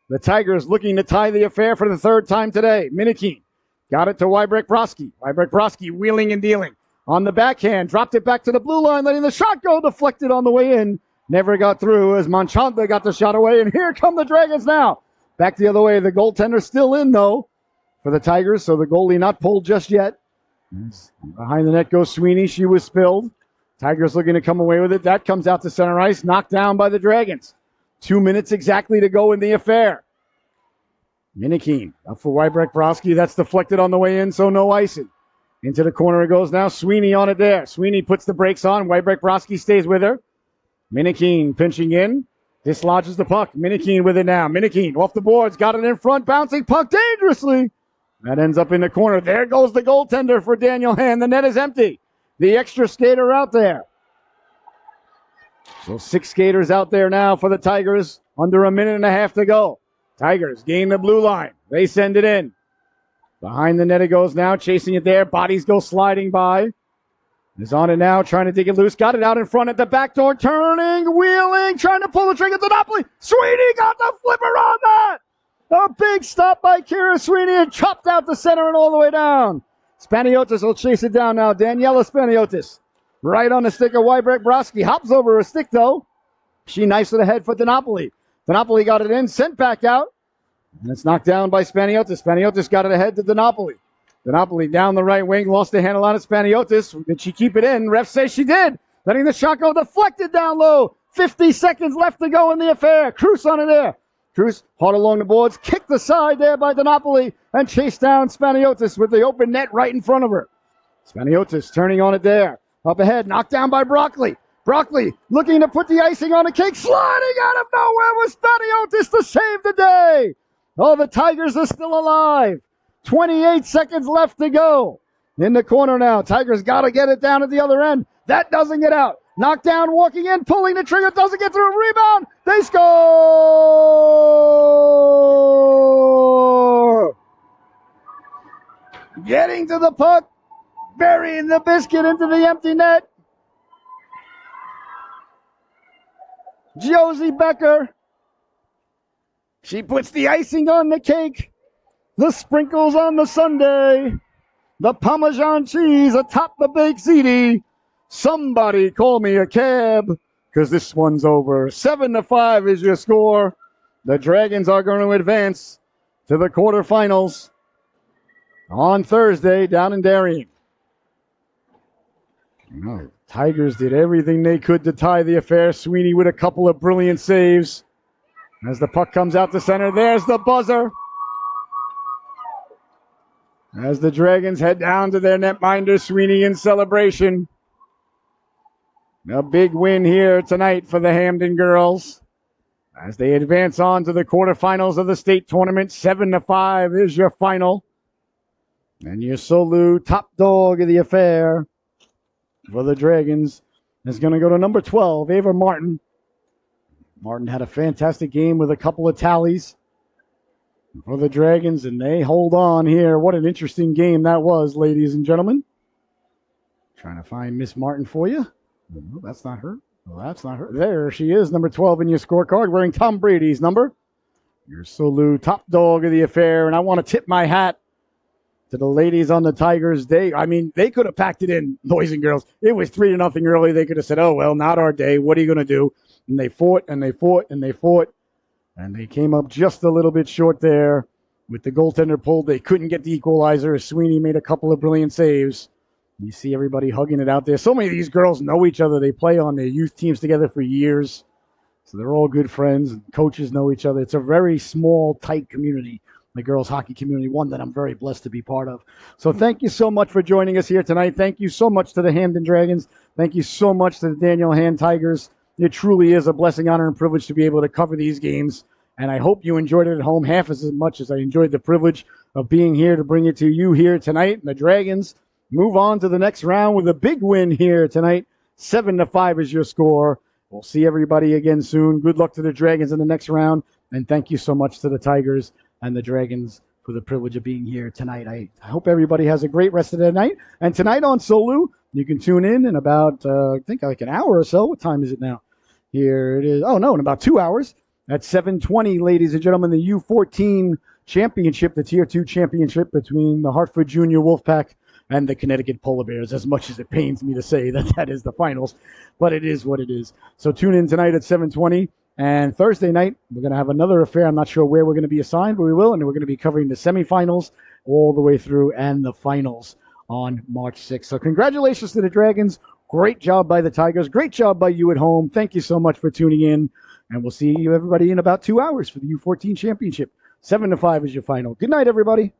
The Tigers looking to tie the affair for the third time today. Minikeen got it to Wybrecht Broski. Wybrecht Broski wheeling and dealing. On the backhand, dropped it back to the blue line, letting the shot go, deflected on the way in. Never got through as Manchanda got the shot away, and here come the Dragons now. Back the other way. The goaltender still in, though, for the Tigers, so the goalie not pulled just yet. Behind the net goes Sweeney. She was spilled. Tigers looking to come away with it. That comes out to center ice, knocked down by the Dragons. 2 minutes exactly to go in the affair. Minikeen up for Wybrecht Broski. That's deflected on the way in, so no icing. Into the corner it goes now. Sweeney on it there. Sweeney puts the brakes on. Wybrecht-Broski stays with her. Minikeen pinching in. Dislodges the puck. Minikeen with it now. Minikeen off the boards. Got it in front. Bouncing puck dangerously. That ends up in the corner. There goes the goaltender for Daniel Hand. The net is empty. The extra skater out there. So 6 skaters out there now for the Tigers. Under a minute and a half to go. Tigers gain the blue line. They send it in. Behind the net it goes now. Chasing it there. Bodies go sliding by. Is on it now. Trying to dig it loose. Got it out in front at the back door. Turning. Wheeling. Trying to pull the trigger. Dinopoli. Sweeney got the flipper on that. A big stop by Kira Sweeney and chopped out the center and all the way down. Spaniotis will chase it down now. Daniela Spaniotis. Right on the stick of Wybrecht-Broski. Hops over her stick though. She knifes it ahead for Dinopoli. Dinopoli got it in. Sent back out. And it's knocked down by Spaniotis. Spaniotis got it ahead to Dinopoli. Dinopoli down the right wing. Lost the handle on it. Spaniotis. Did she keep it in? Ref says she did. Letting the shot go deflected down low. 50 seconds left to go in the affair. Cruz on it there. Cruz hard along the boards. Kicked aside there by Dinopoli. And chased down Spaniotis with the open net right in front of her. Spaniotis turning on it there. Up ahead. Knocked down by Broccoli. Broccoli looking to put the icing on the cake. Sliding out of nowhere was Spaniotis to save the day. Oh, the Tigers are still alive. 28 seconds left to go. In the corner now. Tigers got to get it down at the other end. That doesn't get out. Knocked down, walking in, pulling the trigger. Doesn't get through. Rebound. They score. Getting to the puck. Burying the biscuit into the empty net. Josie Becker. She puts the icing on the cake. The sprinkles on the sundae. The Parmesan cheese atop the baked ziti. Somebody call me a cab, because this one's over. 7-5 is your score. The Dragons are going to advance to the quarterfinals on Thursday down in Darien. Tigers did everything they could to tie the affair. Sweeney with a couple of brilliant saves. As the puck comes out to center, there's the buzzer. As the Dragons head down to their netminder, Sweeney in celebration. A big win here tonight for the Hamden girls. As they advance on to the quarterfinals of the state tournament, 7-5 is your final. And your Solu, top dog of the affair for the Dragons, is going to go to number 12, Ava Martin. Martin had a fantastic game with a couple of tallies for the Dragons, and they hold on here. What an interesting game that was, ladies and gentlemen. Trying to find Miss Martin for you. No, that's not her. Well, that's not her. There she is, number 12 in your scorecard, wearing Tom Brady's number. Your Solu, top dog of the affair, and I want to tip my hat to the ladies on the Tigers. They could have packed it in, boys and girls. It was 3-0 early. They could have said, oh, well, not our day. What are you going to do? And they fought, and they fought, and they fought. And they came up just a little bit short there. With the goaltender pulled, they couldn't get the equalizer. Sweeney made a couple of brilliant saves. You see everybody hugging it out there. So many of these girls know each other. They play on their youth teams together for years. So they're all good friends. And coaches know each other. It's a very small, tight community, the girls' hockey community, one that I'm very blessed to be part of. So thank you so much for joining us here tonight. Thank you so much to the Hamden Dragons. Thank you so much to the Daniel Hand Tigers. It truly is a blessing, honor, and privilege to be able to cover these games. And I hope you enjoyed it at home half as much as I enjoyed the privilege of being here to bring it to you here tonight. And the Dragons move on to the next round with a big win here tonight. 7-5 is your score. We'll see everybody again soon. Good luck to the Dragons in the next round. And thank you so much to the Tigers and the Dragons for the privilege of being here tonight. I hope everybody has a great rest of the night. And tonight on Solu, you can tune in about, I think, like an hour or so. What time is it now? Here it is. Oh, no, in about 2 hours. At 7:20, ladies and gentlemen, the U14 championship, the Tier 2 championship between the Hartford Junior Wolfpack and the Connecticut Polar Bears, as much as it pains me to say that is the finals. But it is what it is. So tune in tonight at 7:20. And Thursday night, we're going to have another affair. I'm not sure where we're going to be assigned, but we will. And we're going to be covering the semifinals all the way through and the finals on March 6th. So congratulations to the Dragons. Great job by the Tigers. Great job by you at home. Thank you so much for tuning in. And we'll see you, everybody, in about 2 hours for the U14 championship. 7-5 is your final. Good night, everybody.